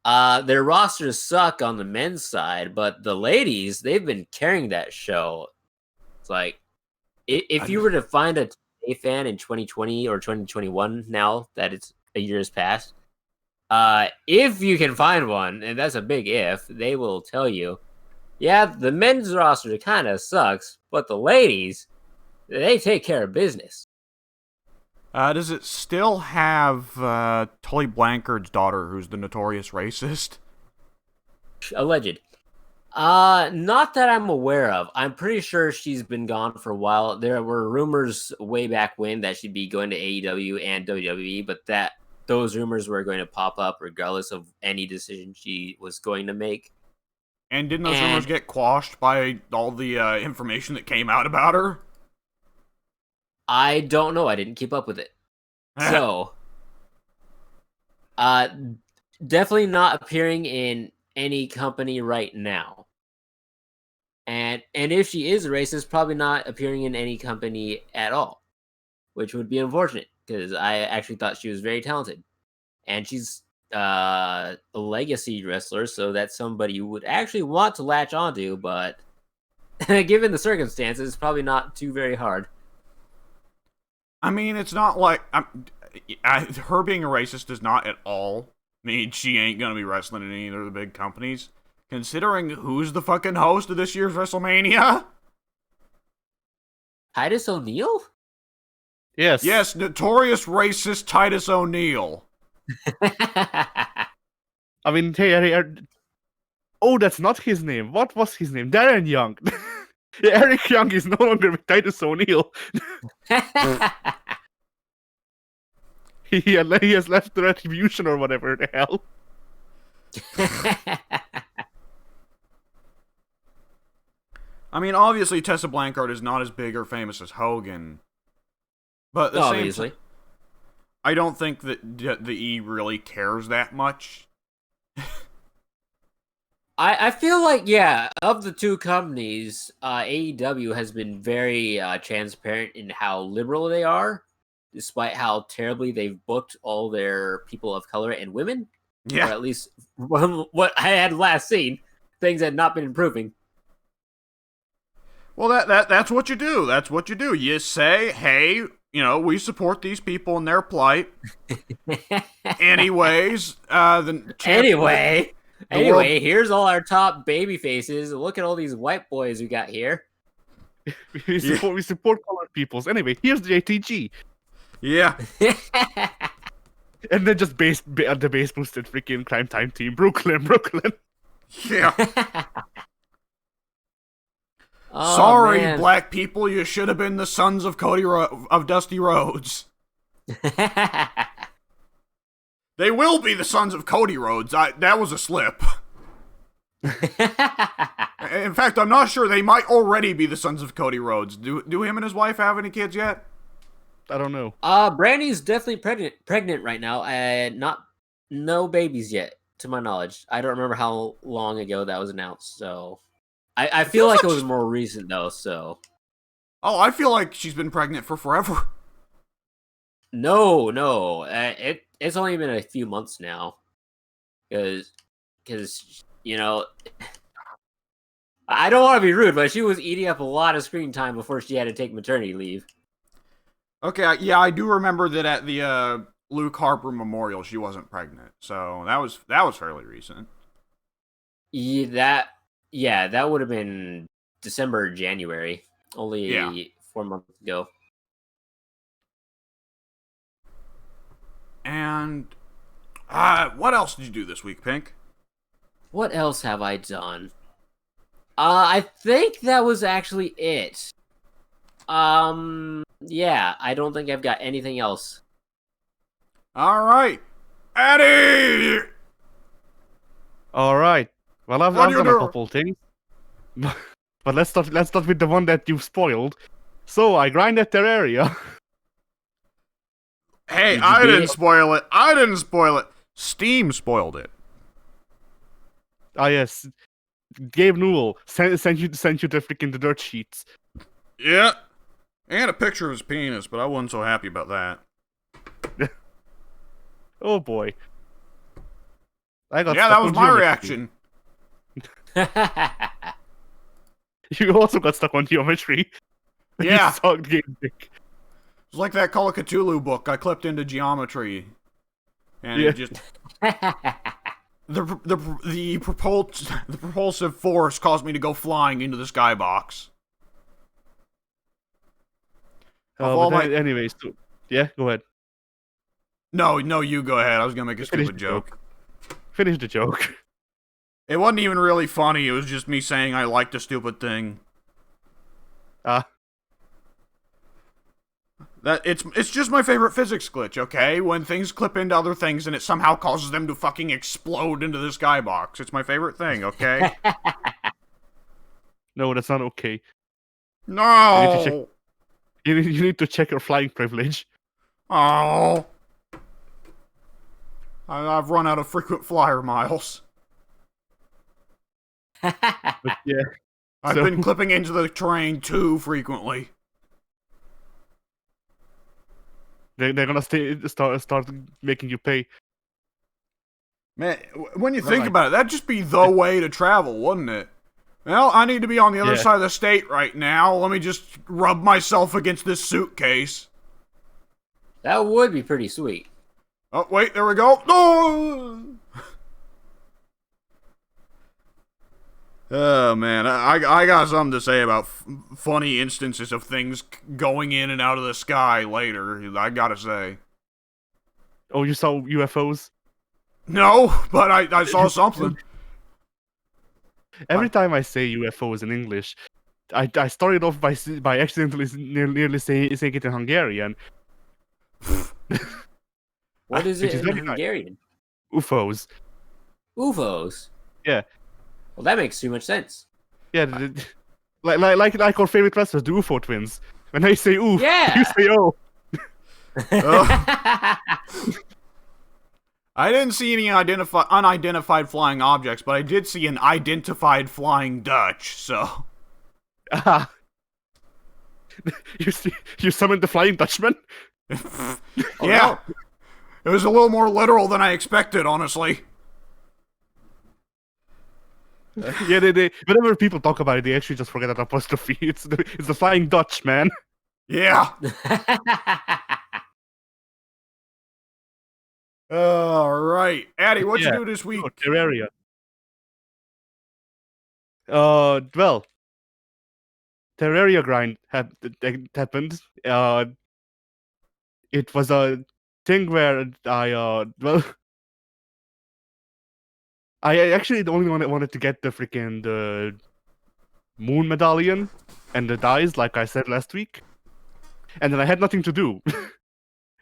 Their rosters suck on the men's side, but the ladies, they've been carrying that show. It's like, if you were to find a TNA fan in 2020 or 2021 now that it's a year has passed, if you can find one, and that's a big if, they will tell you, yeah, the men's roster kind of sucks, but the ladies, they take care of business. Does it still have Tully Blankard's daughter, who's the notorious racist? Alleged. Not that I'm aware of. I'm pretty sure she's been gone for a while. There were rumors way back when that she'd be going to AEW and WWE, but those rumors were going to pop up regardless of any decision she was going to make. And didn't those rumors get quashed by all the information that came out about her? I don't know. I didn't keep up with it. So, definitely not appearing in any company right now. And if she is a racist, probably not appearing in any company at all, which would be unfortunate because I actually thought she was very talented. And she's a legacy wrestler, so that's somebody you would actually want to latch onto, but given the circumstances, probably not too very hard. I mean, it's not like her being a racist does not at all mean she ain't gonna be wrestling in either of the big companies. Considering who's the fucking host of this year's WrestleMania? Titus O'Neil? Yes. Yes, notorious racist Titus O'Neil. I mean, hey, oh, that's not his name. What was his name? Darren Young. Eric Young is no longer with Titus O'Neil. He has left the Retribution or whatever the hell. I mean, obviously Tessa Blanchard is not as big or famous as Hogan, but at the Obviously. same time, I don't think that the E really cares that much. I feel like, yeah, of the two companies, AEW has been very transparent in how liberal they are, despite how terribly they've booked all their people of color and women. Or Yeah. at least what I had last seen, things had not been improving. Well, that's what you do. That's what you do. You say, hey, we support these people in their plight. Anyways, Anyway, world- here's all our top baby faces. Look at all these white boys we got here. we support colored peoples. Anyway, here's the ATG. Yeah. And then just the base boosted freaking Crime Time team. Brooklyn. Yeah. Oh, Sorry, man. black people, you should have been the sons of of Dusty Rhodes. They will be the sons of Cody Rhodes. That was a slip. In fact, I'm not sure. They might already be the sons of Cody Rhodes. Do him and his wife have any kids yet? I don't know. Brandy's definitely pregnant right now, and no babies yet, to my knowledge. I don't remember how long ago that was announced, so I feel like it was more recent though. So, oh, I feel like she's been pregnant for forever. no, it's only been a few months now, because I don't want to be rude, but she was eating up a lot of screen time before she had to take maternity leave. Okay, yeah, I do remember that at the Luke Harper Memorial, she wasn't pregnant, so that was fairly recent. That would have been December or January, only 4 months ago. And what else did you do this week, Pink? What else have I done? I think that was actually it. Yeah, I don't think I've got anything else. All right, Eddie. All right. Well, I've What do you done a do? couple things, but let's start with the one that you spoiled. So I grinded Terraria. Hey, Did you I beat didn't it? spoil it. I didn't spoil it. Steam spoiled it. Ah yes, Gabe Newell sent you the freaking dirt sheets. Yeah, and a picture of his penis, but I wasn't so happy about that. Oh boy. I got Yeah, stuck that was on my geometry. reaction. You also got stuck on geometry. Yeah. You sucked, Gabe Dick. It's like that Call of Cthulhu book. I clipped into geometry, and Yeah. it just the propulsive force caused me to go flying into the skybox. Of all Anyways, so, yeah, go ahead. No, you go ahead. I was gonna make a Finish stupid the joke. Finish the joke. It wasn't even really funny. It was just me saying I liked a stupid thing. That it's just my favorite physics glitch, okay? When things clip into other things and it somehow causes them to fucking explode into the skybox. It's my favorite thing, okay? No, that's not okay. No. You need to check your flying privilege. Oh. I've run out of frequent flyer miles. But yeah, I've So- been clipping into the terrain too frequently. they're gonna start making you pay. Man, when you Not think like- about it, that'd just be the way to travel, wouldn't it? Well, I need to be on the other Yeah. side of the state right now. Let me just rub myself against this suitcase. That would be pretty sweet. Oh, wait, there we go. No! Oh, man. I got something to say about funny instances of things going in and out of the sky later, I gotta say. Oh, you saw UFOs? No, but I saw something. Every time I say UFOs in English, I started off by accidentally nearly saying it in Hungarian. What is Which it is in very nice. Hungarian? UFOs. UFOs. Yeah. Well, that makes too much sense. Yeah, like our favorite wrestlers, the UFO twins. When I say oof, Yeah. you say oh. I didn't see any unidentified flying objects, but I did see an identified flying Dutch, so... Ah, you summoned the Flying Dutchman? Oh, yeah, no. it was a little more literal than I expected, honestly. Yeah, they whenever people talk about it, they actually just forget that apostrophe. It's the Flying Dutch, man. Yeah. All right, Addy, what you Yeah. do this week? Oh, Terraria. Well, Terraria grind happened. It was a thing where well, I actually the only one that wanted to get the moon medallion and the dice, like I said last week, and then I had nothing to do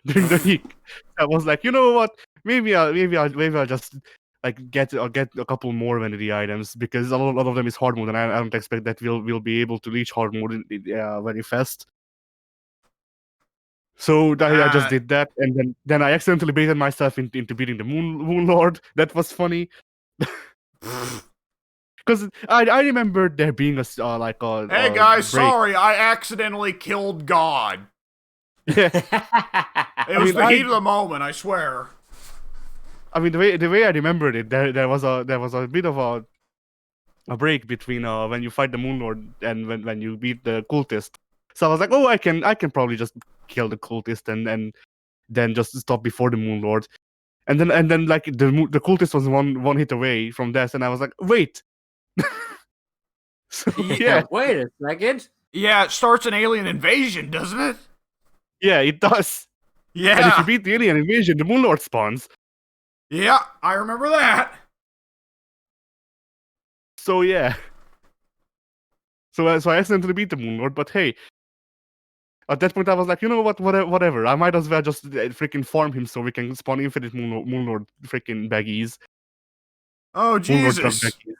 during the week. I was like, you know what? Maybe I'll just like get a couple more vanity items because a lot of them is hard mode, and I don't expect that we'll be able to reach hard mode very fast. So I just did that, and then I accidentally baited myself into beating the Moon Lord. That was funny. Because I remember there being like a Hey guys, break. sorry, I accidentally killed God. Yeah, It was the heat of the moment, I swear. I mean the way I remembered it, there was a bit of a break between when you fight the Moon Lord and when you beat the cultist. So I was like, oh, I can probably just kill the cultist and then just stop before the Moon Lord. And then like the cultist was one hit away from death, and I was like, wait. So yeah, Wait a second. Yeah, it starts an alien invasion, doesn't it? yeah, it does. Yeah. And if you beat the alien invasion, the Moon Lord spawns. Yeah, I remember that. So yeah. So I accidentally beat the Moon Lord, but hey, at that point I was like, you know what, whatever. I might as well just freaking farm him so we can spawn infinite Moon Lord freaking baggies. Oh, Moon Lord drug Jesus. baggies.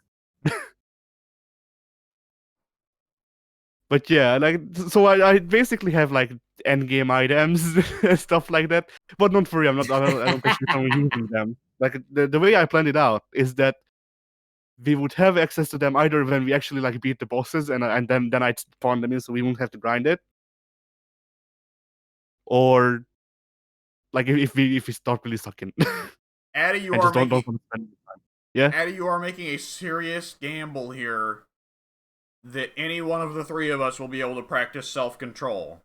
But yeah, like so I basically have like end game items and stuff like that. But don't worry, I don't actually plan on using them. Like the way I planned it out is that we would have access to them either when we actually like beat the bosses and then I'd spawn them in so we won't have to grind it. Or like if we start really sucking. Addy, you and are just don't making want to spend time. Yeah? Addy, you are making a serious gamble here that any one of the three of us will be able to practice self-control.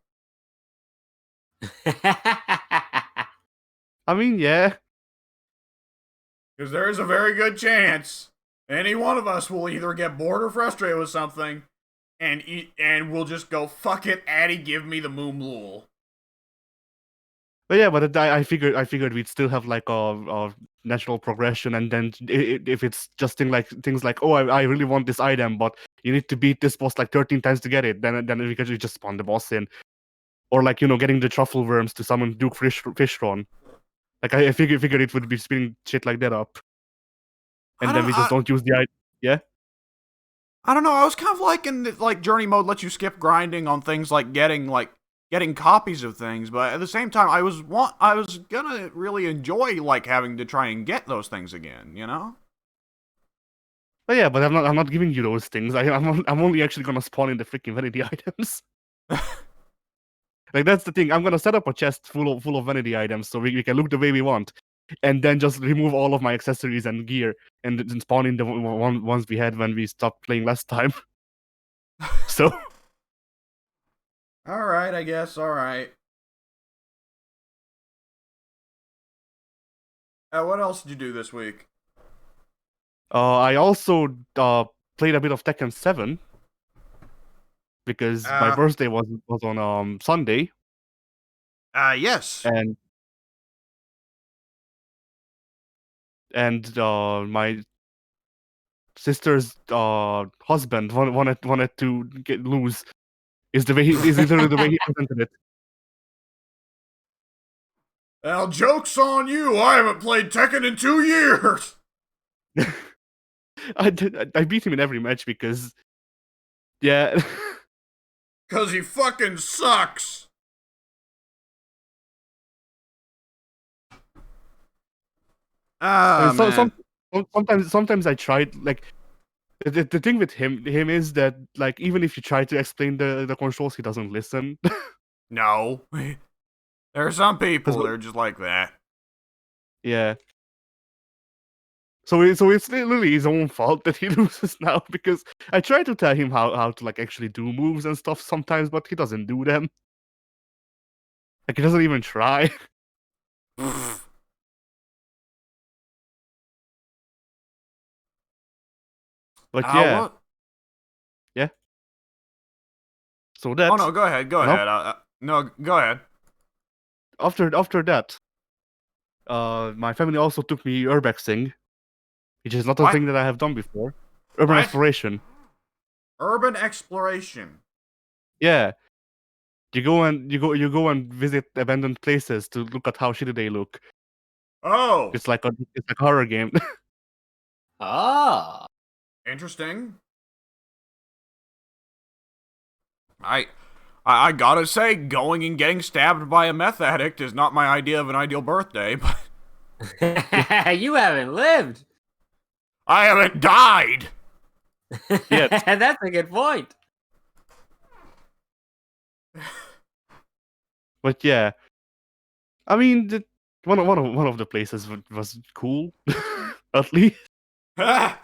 I mean, yeah. Because there is a very good chance any one of us will either get bored or frustrated with something and we'll just go, fuck it, Addy, give me the Moon Lul. But yeah, but I figured we'd still have like a natural progression, and then if it's just things like, oh, I really want this item, but you need to beat this boss like 13 times to get it, then we could just spawn the boss in, or like getting the truffle worms to summon Duke Fishron. Like I figured it would be spinning shit like that up, and then we just don't use the item. Yeah. I don't know. I was kind of liking that, like, journey mode lets you skip grinding on things like getting copies of things, but at the same time, I was gonna really enjoy like having to try and get those things again, you know? But yeah, but I'm not giving you those things. I'm only actually gonna spawn in the freaking vanity items. Like that's the thing. I'm gonna set up a chest full of vanity items so we can look the way we want, and then just remove all of my accessories and gear and then spawn in the ones we had when we stopped playing last time. So. All right, I guess. All right. What else did you do this week? I also played a bit of Tekken 7 because my birthday was on Sunday. Yes. And my sister's husband wanted to lose. Is literally the way he presented it. Well, joke's on you. I haven't played Tekken in 2 years. I beat him in every match because, yeah. Because he fucking sucks. I Ah, mean, man. sometimes I tried like the thing with him is that like even if you try to explain the controls, he doesn't listen. No. There are some Because people that are just like that. yeah, so it's literally his own fault that he loses now because I try to tell him how to like actually do moves and stuff sometimes, but he doesn't do them. Like he doesn't even try. But yeah, What? yeah. So Oh, that no, go ahead. Go and ahead. No, go ahead. after that, my family also took me urbexing, which is not a What? thing that I have done before. Urban What? exploration. Urban exploration. Yeah, you go and visit abandoned places to look at how shitty they look. Oh, It's like a horror game. Ah. interesting. I, I gotta say, going and getting stabbed by a meth addict is not my idea of an ideal birthday, but You haven't lived. I haven't died. Yet. That's a good point. But yeah, I mean, one of the places was cool, at least. Remember,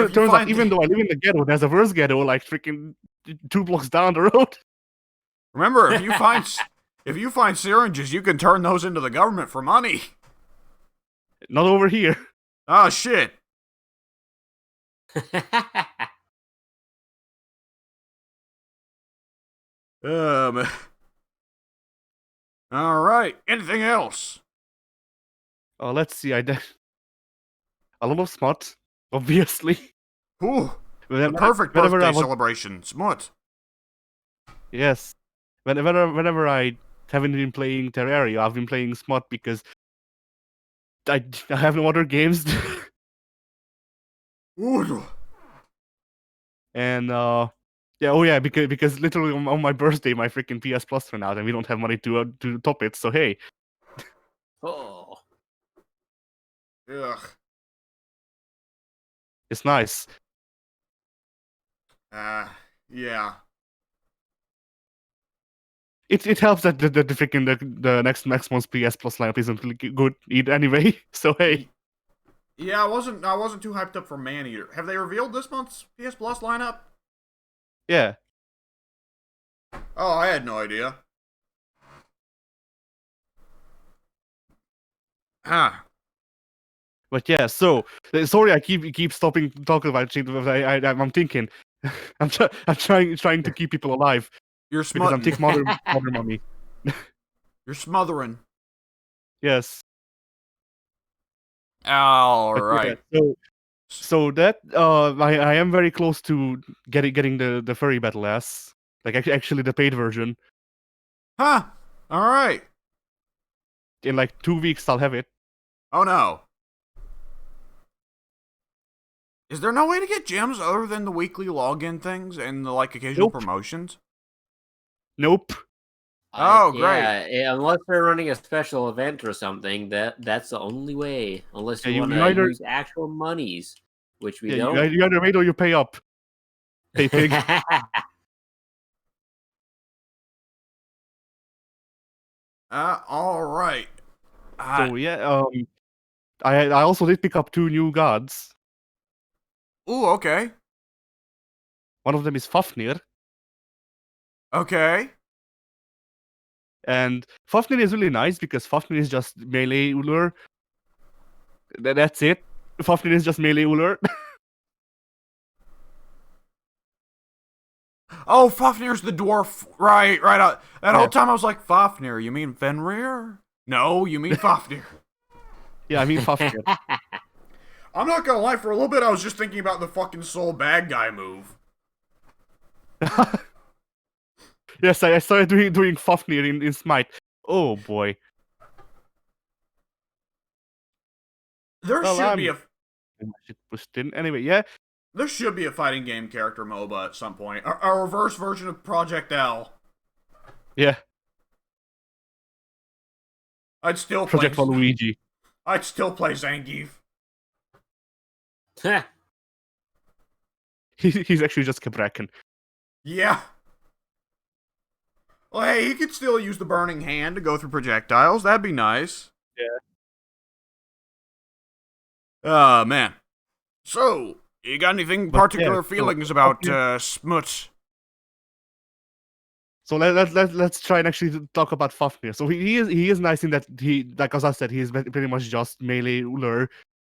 if you Turns out, find even though I live in the ghetto, there's a worse ghetto like freaking 2 blocks down the road. remember if you find syringes, you can turn those into the government for money. Not over here. Oh shit. Um. All right. Anything else? Let's see. I did a lot of smut, obviously. Ooh, the Whenever, perfect whenever I birthday was celebration. Smut. yes, whenever I haven't been playing Terraria, I've been playing smut because I have no other games. Ooh. And yeah, oh yeah, because literally on my birthday, my freaking PS Plus ran out, and we don't have money to top it. So hey, Oh. Ugh. it's nice. Yeah. It helps that the freaking the next month's PS Plus lineup isn't really good anyway. So hey, Yeah, I wasn't too hyped up for Maneater. Have they revealed this month's PS Plus lineup? yeah. Oh, I had no idea. Huh. But yeah, so sorry, I keep stopping talking about shit. But I'm thinking, I'm trying to keep people alive You're because I'm smutting. taking mother money. You're smothering. Yes, All but yeah, right. so that I am very close to getting the furry battle ass, like actually the paid version. Huh. All right. In like 2 weeks, I'll have it. Oh no. Is there no way to get gems other than the weekly login things and the like occasional Nope, promotions? nope. Oh, great. Yeah, unless they're running a special event or something, that's the only way. Unless Yeah, you want you to either use actual monies, which we yeah don't. you either wait or you pay up, pay pig. All right. So yeah, I also did pick up 2 new gods. Ooh, okay. One of them is Fafnir, Okay. and Fafnir is really nice because Fafnir is just melee Uller. That's it. Fafnir is just melee Uller. Oh, Fafnir's the dwarf. Right, right. That whole Yeah, time I was like, Fafnir, you mean Fenrir? No, you mean Fafnir. yeah. I mean Fafnir. I'm not gonna lie, for a little bit I was just thinking about the fucking soul bad guy move. Yes, I started doing Fafnir in Smite. Oh boy. There Well, should be a I should pushed in anyway. Yeah, there should be a fighting game character MOBA at some point. A reverse version of Project L. yeah. I'd still play. Project Waluigi. I'd still play Zangief. He's actually just Cabrakan. Yeah. Well, hey, he could still use the burning hand to go through projectiles. That'd be nice. Yeah. Man. So, you got anything But particular yeah, feelings so, about okay. Smuts? So let's try and actually talk about Fafnir. So he is nice in that he, like as I said, he is pretty much just melee Uller,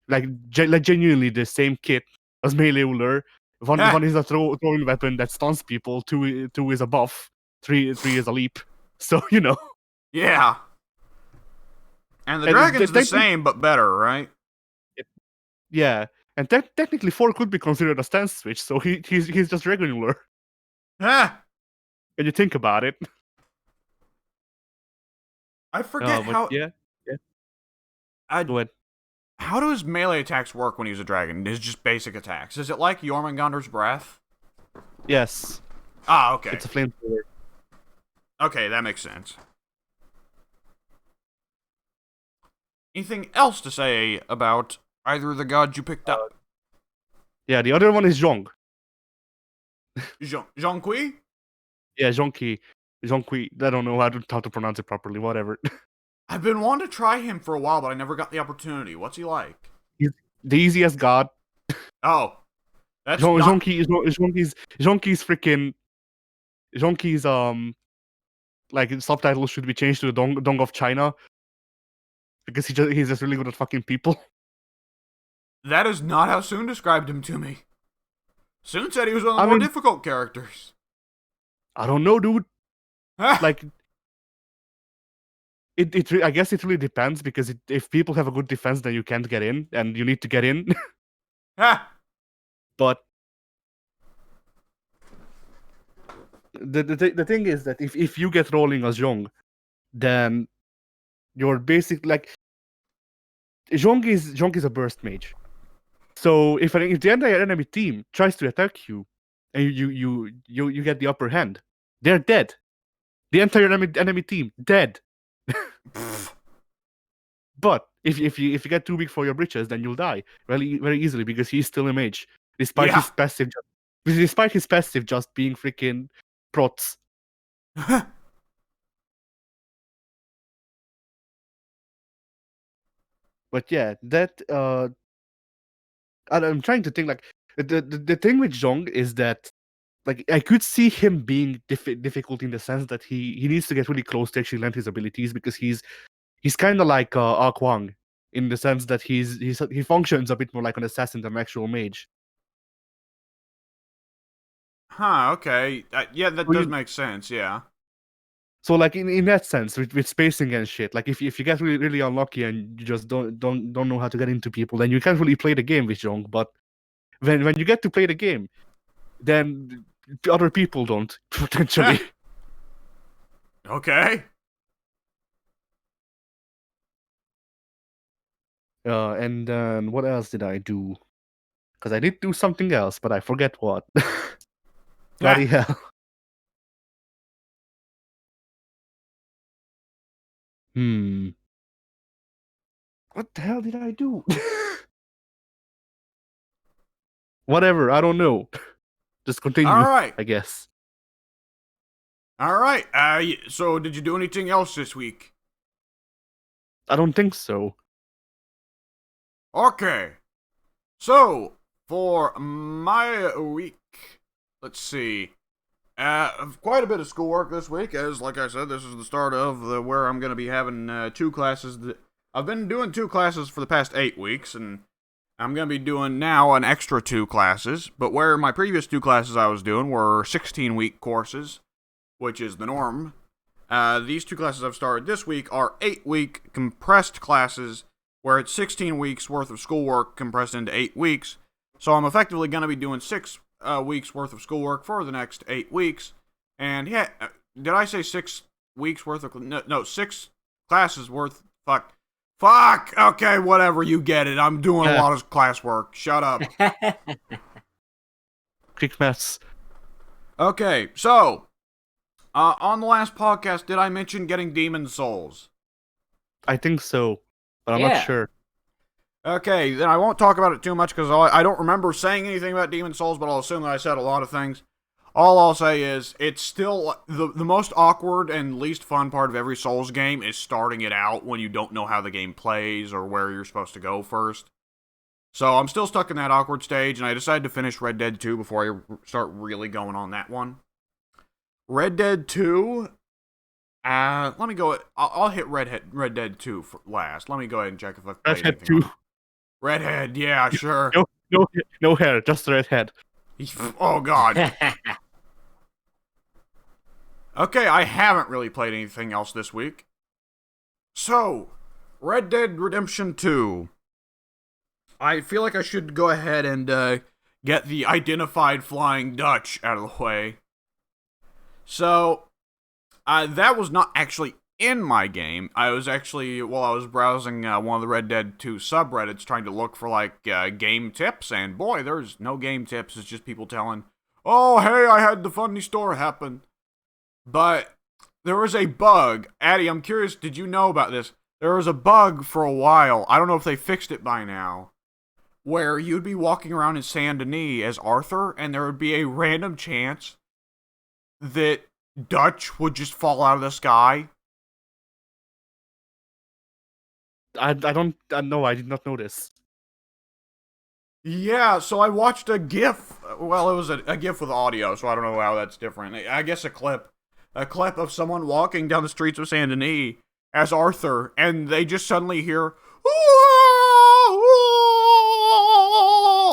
like genuinely the same kit as melee Uller. One is a throwing weapon that stuns people. Two is a buff. Three is a leap. So Yeah. And the And dragon's the same, but better, right? Yeah, and technically 4 could be considered a stance switch. So he's just regular. Ha! When you think about it. I forget how. Yeah. Go ahead. How do his melee attacks work when he's a dragon? His just basic attacks. Is it like Jormungandr's breath? Yes. Ah, okay. It's a flamethrower. Okay, that makes sense. Anything else to say about either of the gods you picked up? Yeah, the other one is Zhong. Zhongqi? Yeah, Zhongqi. Zhongqi. I don't know how to pronounce it properly. Whatever. I've been wanting to try him for a while, but I never got the opportunity. What's he like? He's the easiest god. Oh. That's Zhongqi's freaking Zhongqi's like subtitles should be changed to the Dong of China. Because he's just really good at fucking people. That is not how Soon described him to me. Soon said he was one of the more difficult characters. I don't know, dude. Like, I guess it really depends, because if people have a good defense, then you can't get in, and you need to get in. But the thing is that if you get rolling as Zhong, then you're basically like Zhong is a burst mage. So if the entire enemy team tries to attack you, and you get the upper hand, they're dead. The entire enemy team dead. But if you get too big for your britches, then you'll die very very easily, because he's still a mage, despite his passive. Despite his passive just being freaking prots. But yeah, that I'm trying to think, like the thing with Zhong is that, like, I could see him being difficult in the sense that he needs to get really close to actually learn his abilities, because he's kind of like Kwang, in the sense that he functions a bit more like an assassin than an actual mage. Huh, okay. Yeah, that does make sense, yeah. So, like, in that sense, with spacing and shit, like, if you get really, really unlucky and you just don't know how to get into people, then you can't really play the game with Zhong. But when you get to play the game, then other people don't, potentially. Okay. And then what else did I do? Because I did do something else, but I forget what. Bloody hell. What the hell did I do? Whatever, I don't know. Just continue, all right. I guess. All right. So did you do anything else this week? I don't think so. Okay. So, for my week, let's see. Quite a bit of schoolwork this week, as, like I said, this is the start of where I'm going to be having 2 classes. I've been doing 2 classes for the past 8 weeks, and I'm going to be doing now an extra 2 classes, but where my previous 2 classes I was doing were 16-week courses, which is the norm. These 2 classes I've started this week are 8-week compressed classes, where it's 16 weeks worth of schoolwork compressed into 8 weeks. So I'm effectively going to be doing 6 weeks worth of schoolwork for the next 8 weeks. And yeah, did I say 6 weeks worth of... No, 6 classes worth... Fuck! Okay, whatever, you get it. I'm doing a lot of classwork. Shut up. Quick maths. Okay, so... on the last podcast, did I mention getting demon souls? I think so, but I'm not Yeah. sure. Okay, then I won't talk about it too much because I don't remember saying anything about Demon Souls, but I'll assume that I said a lot of things. All I'll say is it's still the most awkward and least fun part of every Souls game is starting it out when you don't know how the game plays or where you're supposed to go first. So I'm still stuck in that awkward stage, and I decided to finish Red Dead 2 before I start really going on that one. Red Dead 2, let me go. I'll hit Red Dead 2 last. Let me go ahead and check if I've played Redhead anything. 2. Redhead, yeah, sure. No hair, just redhead. Oh, God. Okay, I haven't really played anything else this week. So, Red Dead Redemption 2. I feel like I should go ahead and get the identified Flying Dutch out of the way. So, that was not actually in my game. I was actually, while I was browsing one of the Red Dead 2 subreddits, trying to look for, like, game tips, and boy, there's no game tips. It's just people telling, oh, hey, I had the funny story happen. But there was a bug. Addy, I'm curious, did you know about this? There was a bug for a while. I don't know if they fixed it by now. Where you'd be walking around in Saint Denis as Arthur, and there would be a random chance that Dutch would just fall out of the sky. I don't know. I did not know this. Yeah, so I watched a GIF. Well, it was a GIF with audio, so I don't know how that's different. I guess a clip of someone walking down the streets of Saint Denis as Arthur, and they just suddenly hear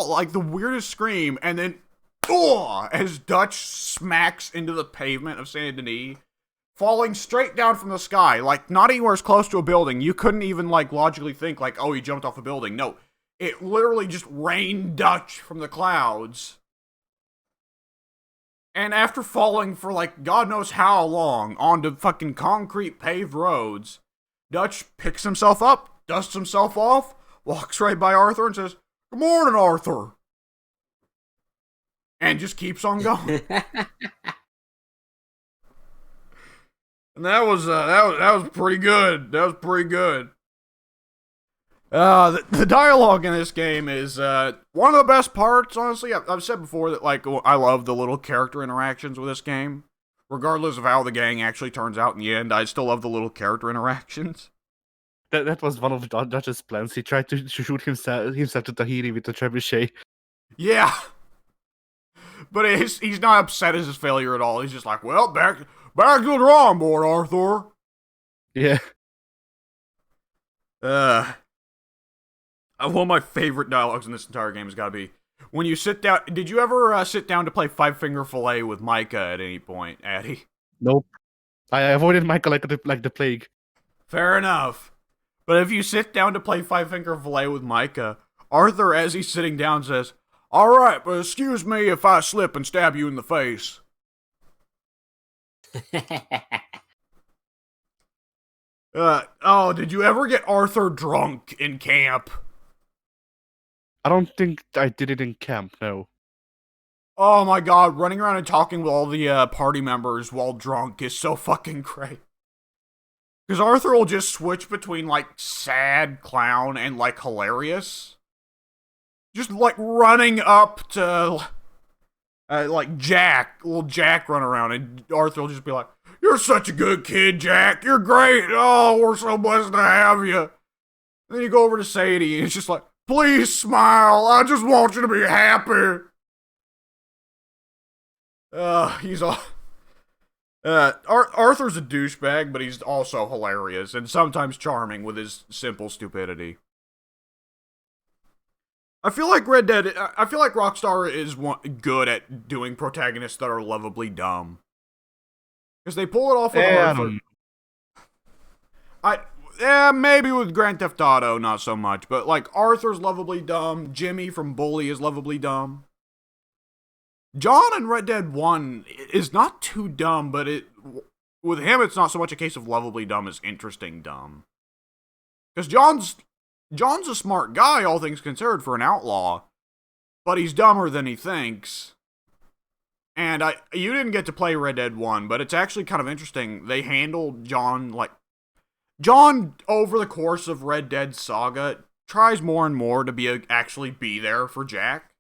like the weirdest scream, and then as Dutch smacks into the pavement of Saint Denis, falling straight down from the sky, like not anywhere as close to a building. You couldn't even like logically think like, oh, he jumped off a building. No, it literally just rained Dutch from the clouds. And after falling for like God knows how long onto fucking concrete paved roads, Dutch picks himself up, dusts himself off, walks right by Arthur and says, "Good morning, Arthur." And just keeps on going. And that was pretty good. That was pretty good. The dialogue in this game is one of the best parts, honestly. I've said before that, like, I love the little character interactions with this game. Regardless of how the gang actually turns out in the end, I still love the little character interactions. That was one of Dutch's plans. He tried to shoot himself to Tahiti with the trebuchet. Yeah. But he's not upset at his failure at all. He's just like, well, back to the drawing board, Arthur. Yeah. One of my favorite dialogues in this entire game has got to be when you sit down. Did you ever sit down to play Five Finger Fillet with Micah at any point, Addy? Nope. I avoided Michael like the plague. Fair enough. But if you sit down to play Five Finger Fillet with Micah, Arthur, as he's sitting down, says, "All right, but excuse me if I slip and stab you in the face." Did you ever get Arthur drunk in camp? I don't think I did it in camp, no. Oh my god, running around and talking with all the party members while drunk is so fucking great. Because Arthur will just switch between, like, sad, clown, and, like, hilarious. Just, like, running up to, like, little Jack run around, and Arthur will just be like, "You're such a good kid, Jack. You're great. Oh, we're so blessed to have you." And then you go over to Sadie, and it's just like, "Please smile. I just want you to be happy." He's all... Arthur's a douchebag, but he's also hilarious, and sometimes charming with his simple stupidity. I feel like Rockstar is good at doing protagonists that are lovably dumb. Because they pull it off with Arthur. Maybe with Grand Theft Auto, not so much. But, like, Arthur's lovably dumb. Jimmy from Bully is lovably dumb. John in Red Dead 1 is not too dumb, but with him, it's not so much a case of lovably dumb as interesting dumb. Because John's a smart guy, all things considered, for an outlaw. But he's dumber than he thinks. And you didn't get to play Red Dead 1, but it's actually kind of interesting. They handled John, like, John, over the course of Red Dead Saga, tries more and more to actually be there for Jack.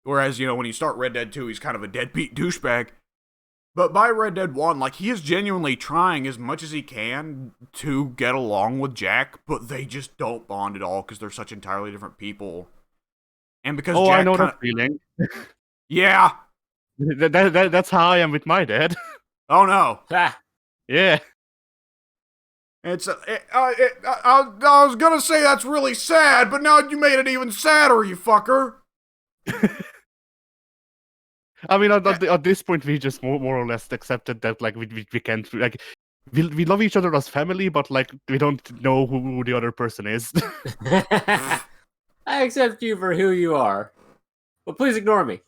Whereas, when you start Red Dead 2, he's kind of a deadbeat douchebag. But by Red Dead 1, like, he is genuinely trying as much as he can to get along with Jack, but they just don't bond at all because they're such entirely different people. And because Jack I know that feeling. Yeah. That's how I am with my dad. Oh, no. Yeah. I was gonna say that's really sad, but now you made it even sadder, you fucker. I mean, at this point, we just more or less accepted that, like, we can't, like, we love each other as family, but, like, we don't know who the other person is. I accept you for who you are, but please ignore me.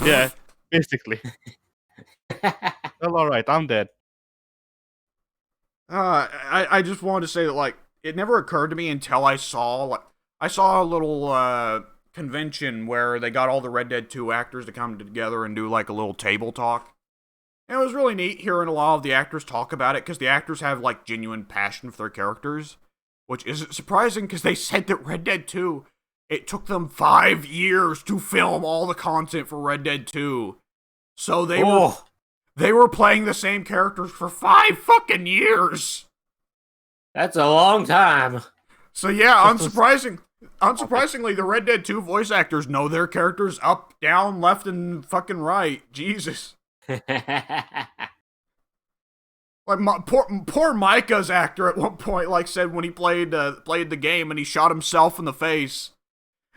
Yeah, basically. Well, all right, I'm dead. I just wanted to say that, like, it never occurred to me until I saw a little convention where they got all the Red Dead 2 actors to come together and do like a little table talk. And it was really neat hearing a lot of the actors talk about it because the actors have like genuine passion for their characters, which isn't surprising because they said that Red Dead 2, it took them 5 years to film all the content for Red Dead 2. So they were playing the same characters for 5 fucking years. That's a long time. So yeah, unsurprisingly, the Red Dead 2 voice actors know their characters up, down, left, and fucking right. Jesus. Like poor Micah's actor at one point, like, said when he played the game and he shot himself in the face,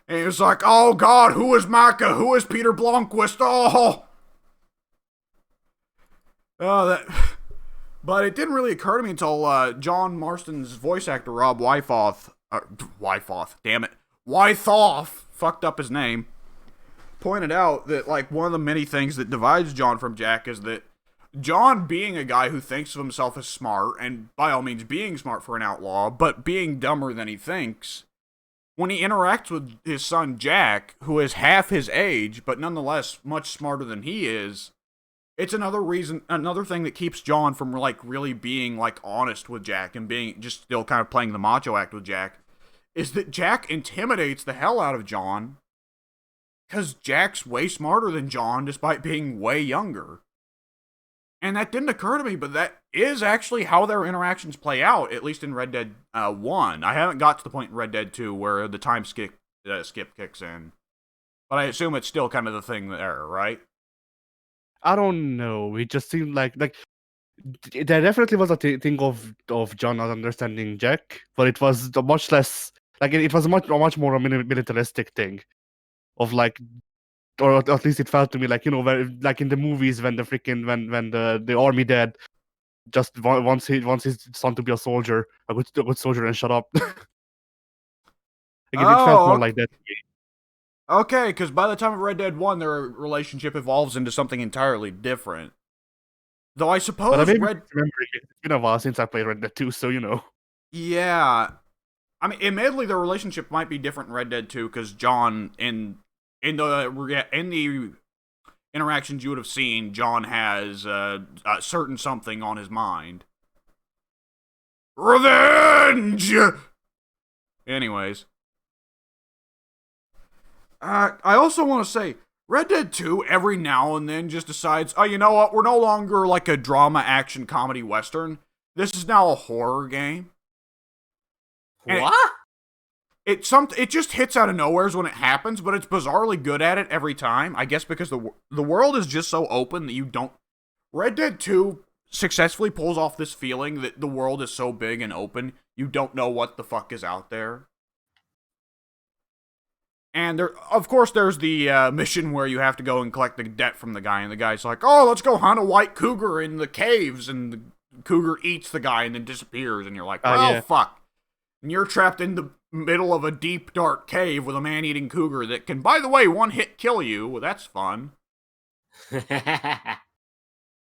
and he was like, "Oh God, who is Micah? Who is Peter Blomqvist? But it didn't really occur to me until John Marston's voice actor Rob Wythoff, fucked up his name, pointed out that, like, one of the many things that divides John from Jack is that John, being a guy who thinks of himself as smart, and by all means being smart for an outlaw, but being dumber than he thinks, when he interacts with his son Jack, who is half his age, but nonetheless much smarter than he is, it's another thing that keeps John from, like, really being, like, honest with Jack and being just still kind of playing the macho act with Jack, is that Jack intimidates the hell out of John because Jack's way smarter than John despite being way younger. And that didn't occur to me, but that is actually how their interactions play out, at least in Red Dead 1. I haven't got to the point in Red Dead 2 where the time skip kicks in. But I assume it's still kind of the thing there, right? I don't know. It just seemed like there definitely was a thing of John not understanding Jack, but it was a much less, like, it was a much more a militaristic thing of, like, or at least it felt to me like, where, like, in the movies when the army dad just wants his son to be a soldier, a good soldier, and shut up. Like, it felt more like that to me. Okay, because by the time of Red Dead 1, their relationship evolves into something entirely different. Though I suppose but I remember it's been a while since I played Red Dead 2, so Yeah. I mean, admittedly, their relationship might be different in Red Dead 2, because John, in the interactions you would have seen, John has a certain something on his mind. Revenge! Anyways. I also want to say, Red Dead 2 every now and then just decides, oh, you know what, we're no longer like a drama, action, comedy, western. This is now a horror game. And what? It just hits out of nowhere when it happens, but it's bizarrely good at it every time. I guess because the world is just so open that you don't... Red Dead 2 successfully pulls off this feeling that the world is so big and open, you don't know what the fuck is out there. And of course, there's the mission where you have to go and collect the debt from the guy, and the guy's like, oh, let's go hunt a white cougar in the caves, and the cougar eats the guy and then disappears, and you're like, well, yeah. Fuck. And you're trapped in the middle of a deep, dark cave with a man-eating cougar that can, by the way, one hit kill you. Well, that's fun. And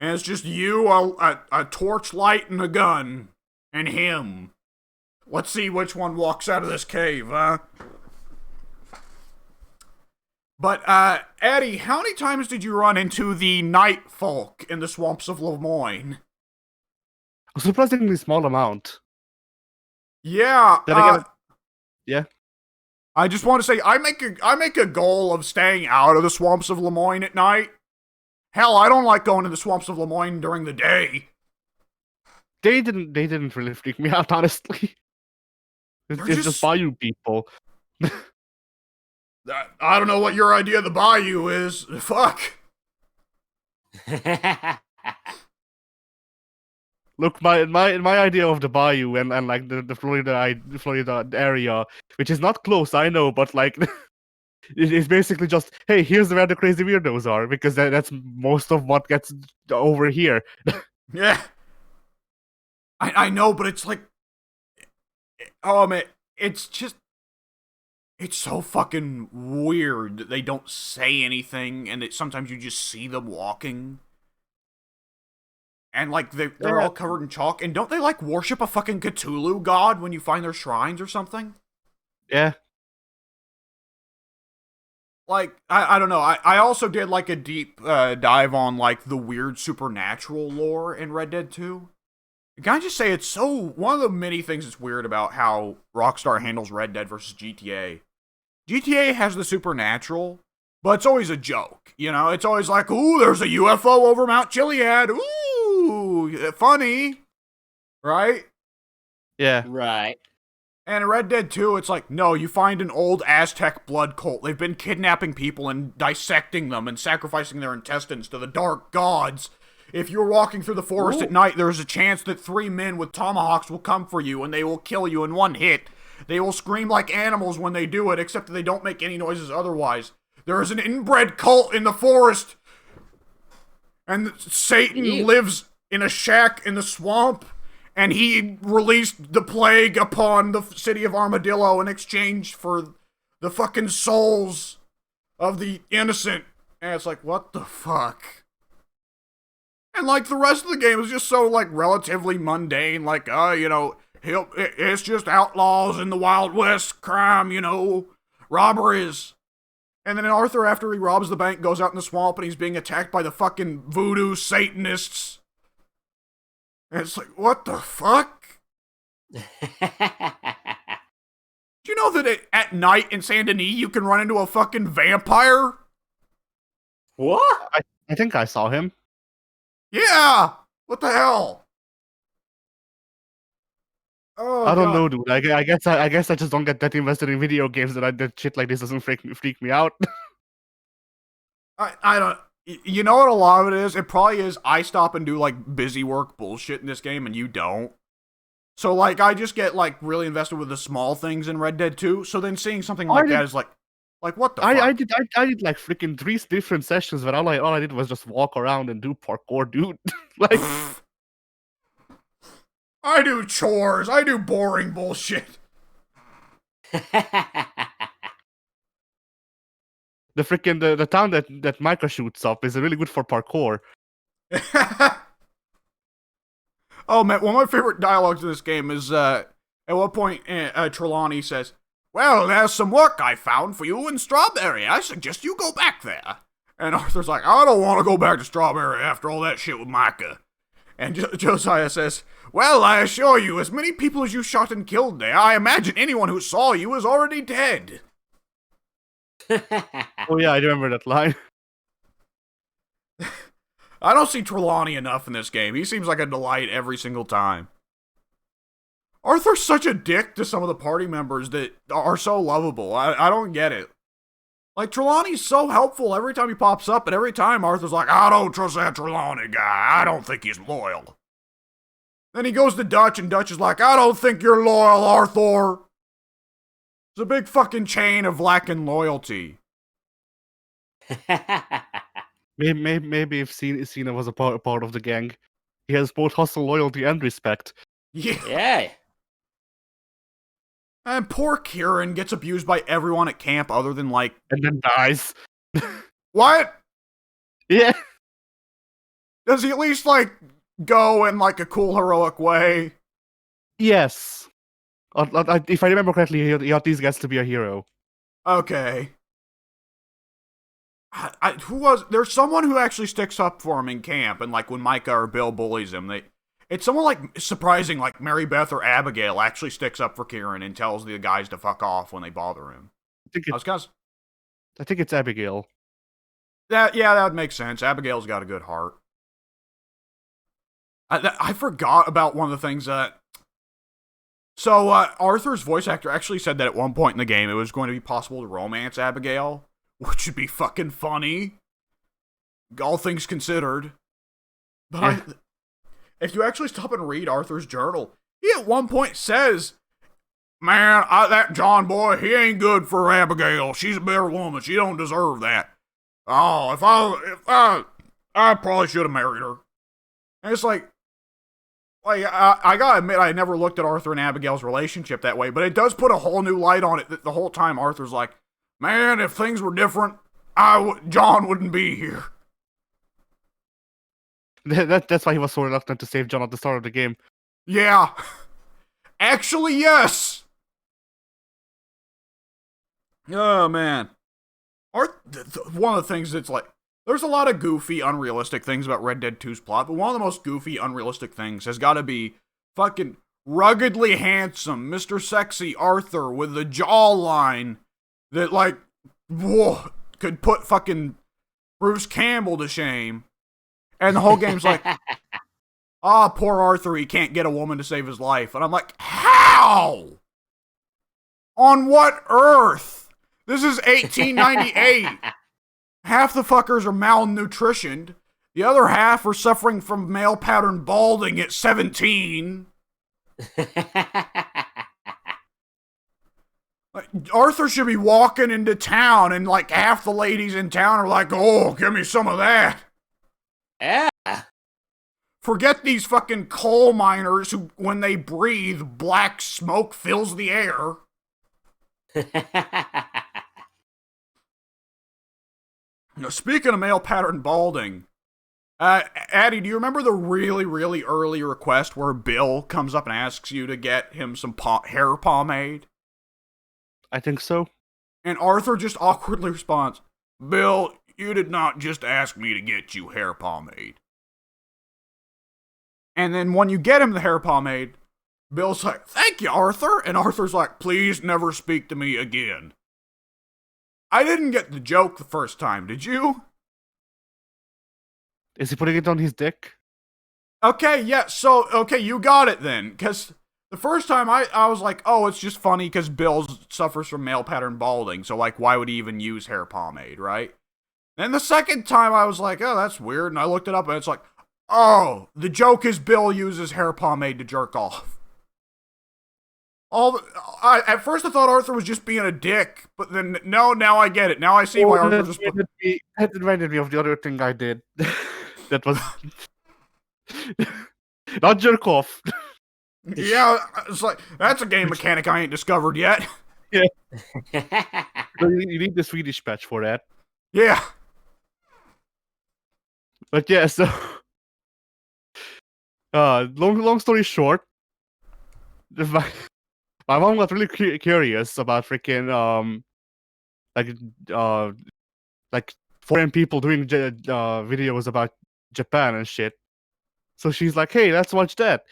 it's just you, a torchlight, and a gun, and him. Let's see which one walks out of this cave, huh? But, Eddie, how many times did you run into the night folk in the swamps of Lemoyne? A surprisingly small amount. Yeah. Then again, yeah. I just want to say I make a goal of staying out of the swamps of Lemoyne at night. Hell, I don't like going to the swamps of Lemoyne during the day. They didn't really freak me out, honestly. They're It's just just Bayou people. I don't know what your idea of the bayou is. Fuck. Look, my idea of the Bayou and like the Florida area, which is not close, I know, but like it's basically just, hey, here's where the crazy weirdos are, because that's most of what gets over here. Yeah. I know, but it's like, oh man, it's just, it's so fucking weird that they don't say anything, and that sometimes you just see them walking. And like they're all covered in chalk, and don't they like worship a fucking Cthulhu god when you find their shrines or something? Yeah. Like I don't know. I also did like a deep dive on like the weird supernatural lore in Red Dead 2. Can I just say it's so one of the many things that's weird about how Rockstar handles Red Dead versus GTA. GTA has the supernatural, but it's always a joke. You know, it's always like, ooh, there's a UFO over Mount Chiliad. Ooh, funny, right? Yeah. Right. And in Red Dead 2, it's like, no, you find an old Aztec blood cult. They've been kidnapping people and dissecting them and sacrificing their intestines to the dark gods. If you're walking through the forest at night, there's a chance that 3 men with tomahawks will come for you and they will kill you in one hit. They will scream like animals when they do it, except that they don't make any noises otherwise. There is an inbred cult in the forest, and Satan lives in a shack in the swamp. And he released the plague upon the city of Armadillo in exchange for the fucking souls of the innocent. And it's like, what the fuck? And like the rest of the game is just so like relatively mundane. Like, you know, it's just outlaws in the Wild West, crime, you know, robberies. And then Arthur, after he robs the bank, goes out in the swamp and he's being attacked by the fucking voodoo Satanists. And it's like, what the fuck? Do you know that at night in Saint Denis you can run into a fucking vampire? What? I think I saw him. Yeah! What the hell? Oh, I don't God. know, dude. I guess I just don't get that invested in video games that shit like this doesn't freak me out. I don't. You know what a lot of it is? It probably is I stop and do like busy work bullshit in this game and you don't. So like I just get like really invested with the small things in Red Dead 2. So then seeing something like that is like what the fuck? I did like freaking 3 different sessions where all I did was just walk around and do parkour, dude. Like I do chores. I do boring bullshit. the freaking the town that Micah shoots up is really good for parkour. Oh man, one of my favorite dialogues in this game is at one point Trelawney says, "Well, there's some work I found for you in Strawberry. I suggest you go back there." And Arthur's like, "I don't want to go back to Strawberry after all that shit with Micah." And Josiah says, "Well, I assure you, as many people as you shot and killed there, I imagine anyone who saw you is already dead." Oh yeah, I remember that line. I don't see Trelawney enough in this game. He seems like a delight every single time. Arthur's such a dick to some of the party members that are so lovable. I don't get it. Like, Trelawney's so helpful every time he pops up, but every time Arthur's like, I don't trust that Trelawney guy. I don't think he's loyal. Then he goes to Dutch, and Dutch is like, I don't think you're loyal, Arthur. It's a big fucking chain of lacking loyalty. Maybe if Cena was a part of the gang, he has both hustle, loyalty, and respect. Yeah. And poor Kieran gets abused by everyone at camp other than, like... And then dies. What? Yeah. Does he at least, like, go in, like, a cool, heroic way? Yes. If I remember correctly, he got these guys to be a hero. Okay. Who was... There's someone who actually sticks up for him in camp, and, like, when Micah or Bill bullies him, It's someone like surprising, like Mary Beth or Abigail actually sticks up for Kieran and tells the guys to fuck off when they bother him. I think it's Abigail. That would make sense. Abigail's got a good heart. I forgot about one of the things that. So Arthur's voice actor actually said that at one point in the game it was going to be possible to romance Abigail, which would be fucking funny. All things considered. But if you actually stop and read Arthur's journal, he at one point says, "Man, that John boy, he ain't good for Abigail. She's a better woman. She don't deserve that. Oh, if I probably should have married her." And it's like I gotta admit, I never looked at Arthur and Abigail's relationship that way, but it does put a whole new light on it. That the whole time Arthur's like, "Man, if things were different, John wouldn't be here." That's why he was so reluctant to save John at the start of the game. Yeah. Actually, yes. Oh, man. One of the things that's like, there's a lot of goofy, unrealistic things about Red Dead 2's plot, but one of the most goofy, unrealistic things has got to be fucking ruggedly handsome Mr. Sexy Arthur with the jawline that, like, whoa, could put fucking Bruce Campbell to shame. And the whole game's like, poor Arthur, he can't get a woman to save his life. And I'm like, how? On what earth? This is 1898. Half the fuckers are malnutritioned. The other half are suffering from male pattern balding at 17. Like, Arthur should be walking into town and like half the ladies in town are like, "Oh, give me some of that." Yeah. Forget these fucking coal miners who, when they breathe, black smoke fills the air. Now, speaking of male pattern balding, Addy, do you remember the really, really early request where Bill comes up and asks you to get him some hair pomade? I think so. And Arthur just awkwardly responds, "Bill, you did not just ask me to get you hair pomade." And then when you get him the hair pomade, Bill's like, "Thank you, Arthur." And Arthur's like, "Please never speak to me again." I didn't get the joke the first time, did you? Is he putting it on his dick? Okay, yeah, so, okay, you got it then. Because the first time I was like, oh, it's just funny because Bill suffers from male pattern balding, so, like, why would he even use hair pomade, right? And the second time I was like, oh, that's weird, and I looked it up and it's like, oh, the joke is Bill uses hair pomade to jerk off. At first I thought Arthur was just being a dick, but then, no, now I get it. Now I see why Arthur just... That reminded me of the other thing I did. That was... Not jerk off. Yeah, it's like, that's a game mechanic I ain't discovered yet. Yeah. You need the Swedish patch for that. Yeah. But yeah, so... long story short, my mom got really curious about freaking like foreign people doing videos about Japan and shit. So she's like, "Hey, let's watch that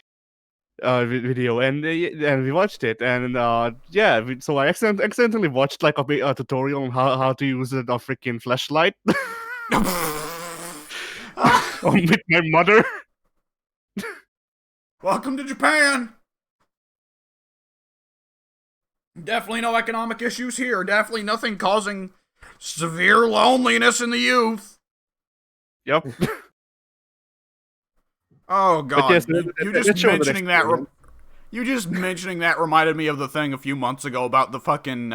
video," and we watched it, and so I accidentally watched like a tutorial on how to use a freaking flashlight with my mother. Welcome to Japan. Definitely no economic issues here. Definitely nothing causing severe loneliness in the youth. Yep. Oh god. Yes, you just mentioning that you just mentioning that reminded me of the thing a few months ago about the fucking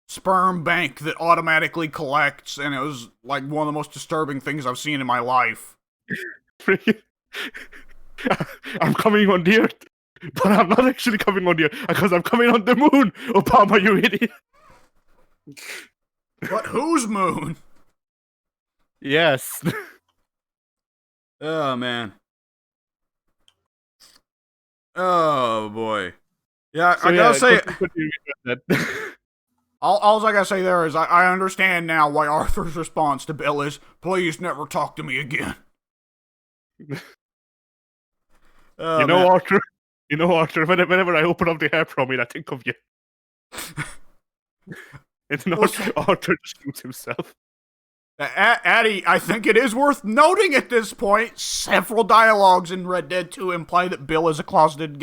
sperm bank that automatically collects, and it was like one of the most disturbing things I've seen in my life. I'm coming on the Earth, but I'm not actually coming on the Earth because I'm coming on the moon. Obama, you idiot. But whose moon? Yes. Oh man. Oh boy. Yeah, so, I gotta say, all I gotta say there is I understand now why Arthur's response to Bill is, "Please never talk to me again." Oh, You know, man. Arthur. You know, Arthur. Whenever I open up the hair from it, I think of you. And then What's Arthur just shoots himself. Addy, I think it is worth noting at this point, several dialogues in Red Dead 2 imply that Bill is a closeted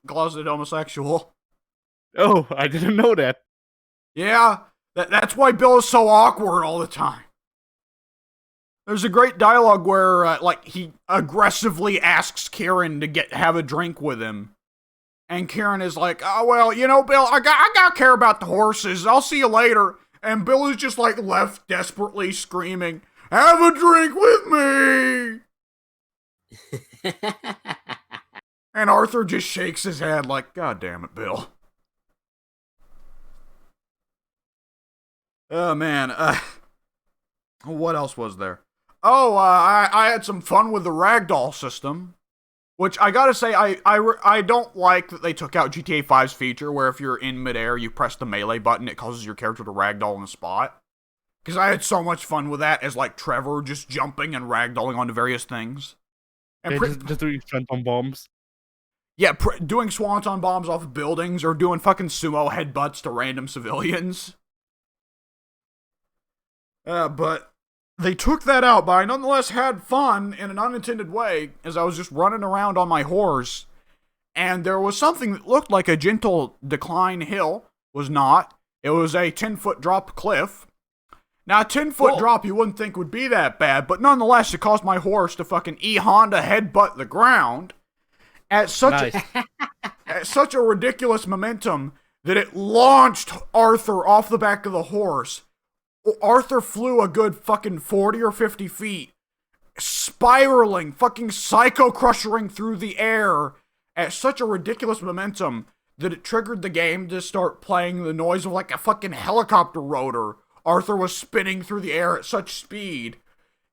homosexual. Oh, I didn't know that. Yeah, that's why Bill is so awkward all the time. There's a great dialogue where, he aggressively asks Kieran to have a drink with him. And Kieran is like, oh, well, Bill, I gotta care about the horses. I'll see you later. And Bill is just, left desperately screaming, have a drink with me! And Arthur just shakes his head like, God damn it, Bill. Oh, man. What else was there? Oh, I had some fun with the ragdoll system. Which, I gotta say, I don't like that they took out GTA 5's feature where if you're in midair, you press the melee button, it causes your character to ragdoll on the spot. Because I had so much fun with that as, Trevor just jumping and ragdolling onto various things. And Just doing phantom bombs. Yeah, doing swanton bombs off of buildings or doing fucking sumo headbutts to random civilians. But they took that out, but I nonetheless had fun in an unintended way as I was just running around on my horse. And there was something that looked like a gentle decline hill. Was not. It was a 10-foot drop cliff. Now, a 10-foot drop you wouldn't think would be that bad, but nonetheless, it caused my horse to fucking E-Honda headbutt the ground at such a ridiculous momentum that it launched Arthur off the back of the horse. Arthur flew a good fucking 40 or 50 feet, spiraling, fucking psycho-crushering through the air at such a ridiculous momentum that it triggered the game to start playing the noise of a fucking helicopter rotor. Arthur was spinning through the air at such speed,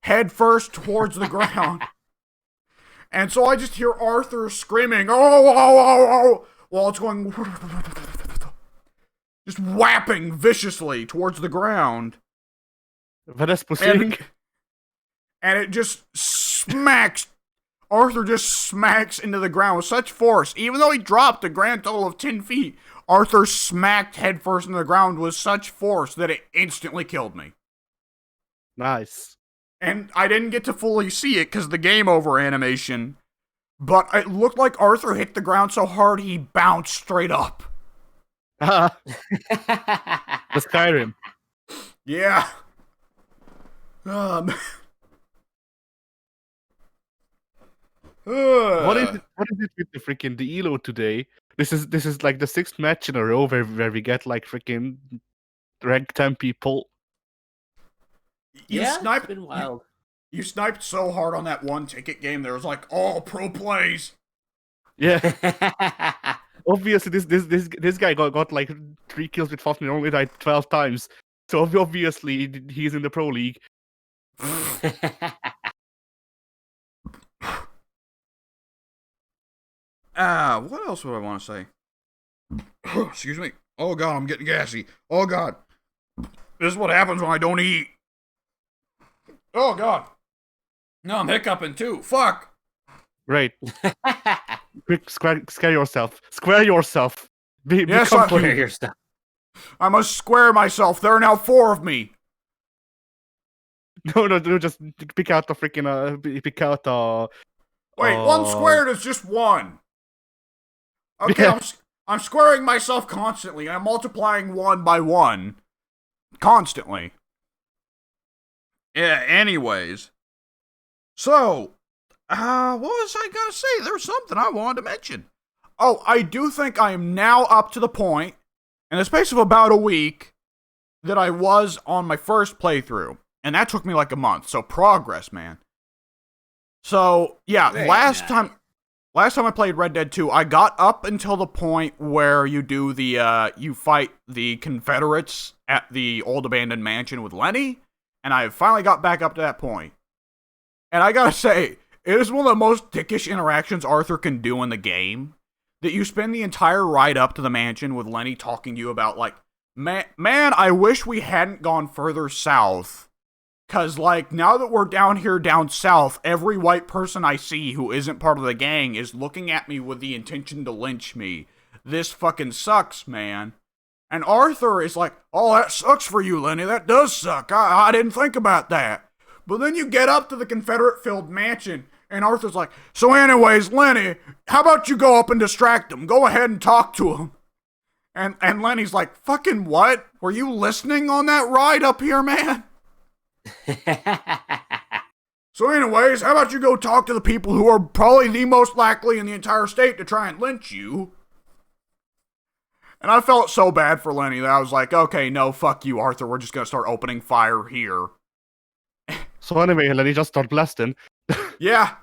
head first towards the ground. And so I just hear Arthur screaming, oh, while it's going, just whapping viciously towards the ground. And it just smacks, Arthur just smacks into the ground with such force. Even though he dropped a grand total of 10 feet, Arthur smacked headfirst into the ground with such force that it instantly killed me. Nice. And I didn't get to fully see it because the game over animation, but it looked like Arthur hit the ground so hard he bounced straight up. The Skyrim. Yeah. What is it with the freaking the Elo today? This is like the 6th match in a row where we get freaking rank 10 people. It's been wild. You sniped so hard on that one ticket game. There was all pro plays. Yeah. Obviously, this guy got 3 kills with Fafnir, only died 12 times. So obviously he's in the pro league. What else would I want to say? Excuse me. Oh god, I'm getting gassy. Oh god. This is what happens when I don't eat. Oh god. No, I'm hiccuping too. Fuck. Right. Quick, scare yourself. Square yourself. Square yourself. I must square myself. There are now 4 of me. No, just pick out the freaking pick out Wait, 1 squared is just 1. Okay, Yeah. I'm squaring myself constantly. I'm multiplying 1 by 1. Constantly. Yeah, anyways. So, what was I gonna say? There was something I wanted to mention. Oh, I do think I am now up to the point, in the space of about a week, that I was on my first playthrough. And that took me a month, so progress, man. So, yeah, last time I played Red Dead 2, I got up until the point where you do you fight the Confederates at the old abandoned mansion with Lenny, and I finally got back up to that point. And I gotta say, it is one of the most dickish interactions Arthur can do in the game, that you spend the entire ride up to the mansion with Lenny talking to you about, man, I wish we hadn't gone further south, Cause like now that we're down here down south, every white person I see who isn't part of the gang is looking at me with the intention to lynch me. This fucking sucks, man. And Arthur is like, oh, that sucks for you, Lenny. That does suck. I didn't think about that. But then you get up to the Confederate-filled mansion, and Arthur's like, so anyways, Lenny, how about you go up and distract him? Go ahead and talk to him. And Lenny's like, fucking what? Were you listening on that ride up here, man? So anyways, how about you go talk to the people who are probably the most likely in the entire state to try and lynch you? And I felt so bad for Lenny that I was like, okay, no, fuck you, Arthur. We're just going to start opening fire here. So anyway, Lenny just start blasting. Yeah.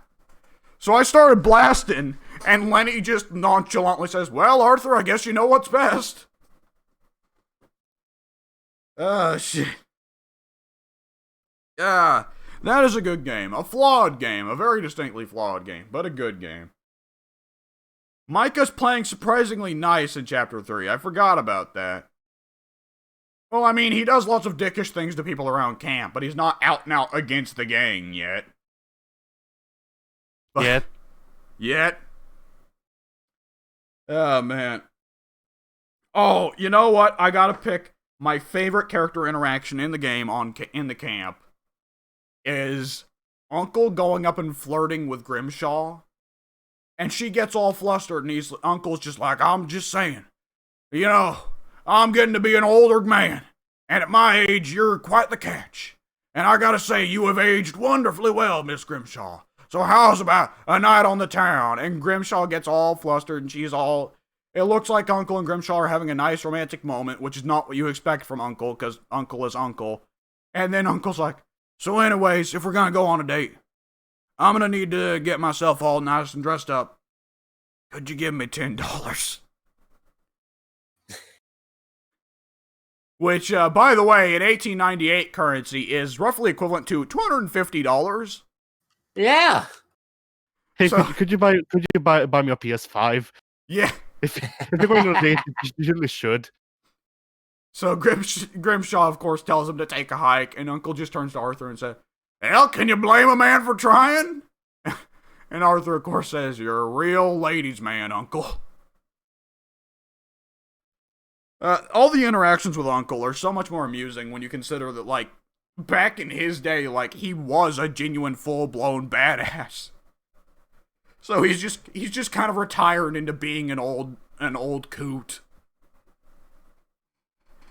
So I started blasting, and Lenny just nonchalantly says, well, Arthur, I guess you know what's best. Shit. Yeah, that is a good game. A flawed game. A very distinctly flawed game, but a good game. Micah's playing surprisingly nice in Chapter 3. I forgot about that. Well, I mean, he does lots of dickish things to people around camp, but he's not out and out against the gang yet. Yet. Oh, man. Oh, you know what? I gotta pick my favorite character interaction in the game in the camp is Uncle going up and flirting with Grimshaw. And she gets all flustered, and Uncle's just like, I'm just saying, you know, I'm getting to be an older man, and at my age, you're quite the catch. And I gotta say, you have aged wonderfully well, Miss Grimshaw. So how's about a night on the town? And Grimshaw gets all flustered, and it looks like Uncle and Grimshaw are having a nice romantic moment, which is not what you expect from Uncle, because Uncle is Uncle. And then Uncle's like, so anyways, if we're gonna go on a date, I'm gonna need to get myself all nice and dressed up. Could you give me $10? Which, by the way, in 1898 currency is roughly equivalent to $250. Yeah. Hey, so, could you buy me a PS5? Yeah. If you're going on a date, you really should. So Grimshaw, of course, tells him to take a hike, and Uncle just turns to Arthur and says, hell, can you blame a man for trying? And Arthur, of course, says, you're a real ladies' man, Uncle. All the interactions with Uncle are so much more amusing when you consider that, like, back in his day, like, he was a genuine full-blown badass. So he's just kind of retired into being an old coot.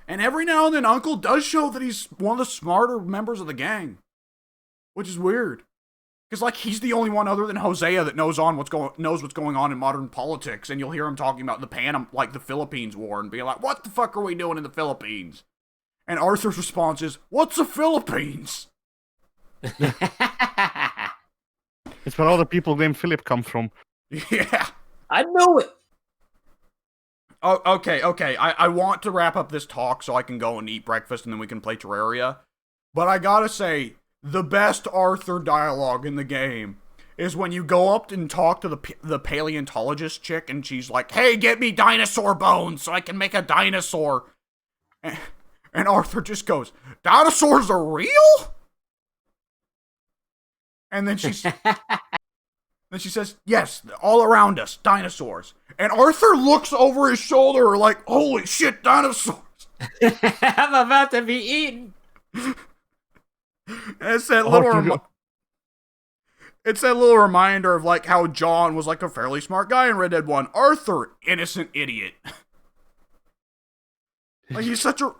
And every now and then Uncle does show that he's one of the smarter members of the gang. Which is weird. Because, like, he's the only one other than Hosea that knows what's going on in modern politics, and you'll hear him talking about the Philippines War, and be like, what the fuck are we doing in the Philippines? And Arthur's response is, what's the Philippines? It's where all the people named Philip come from. Yeah. I know it. Oh, okay. I want to wrap up this talk so I can go and eat breakfast, and then we can play Terraria. But I gotta say, the best Arthur dialogue in the game is when you go up and talk to the paleontologist chick, and she's like, hey, get me dinosaur bones so I can make a dinosaur. And Arthur just goes, dinosaurs are real? And then she says, yes, all around us, dinosaurs. And Arthur looks over his shoulder like, holy shit, dinosaurs. I'm about to be eaten. It's that little reminder of like how John was like a fairly smart guy in Red Dead 1. Arthur, innocent idiot. Like he's such a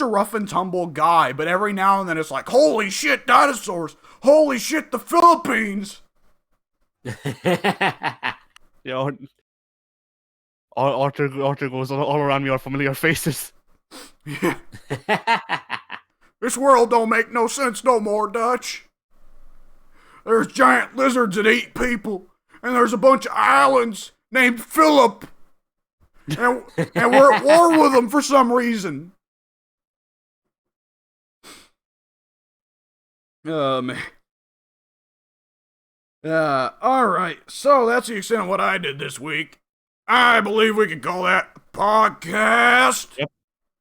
rough and tumble guy, but every now and then it's like, holy shit, dinosaurs! Holy shit, the Philippines! Yeah, Arthur goes all around me are familiar faces. Yeah. This world don't make no sense no more, Dutch. There's giant lizards that eat people, and there's a bunch of islands named Philip, and we're at war with them for some reason. Man. Alright, so that's the extent of what I did this week. I believe we could call that a podcast. Yep.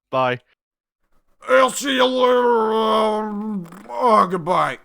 Bye. I'll see you later. Oh, goodbye.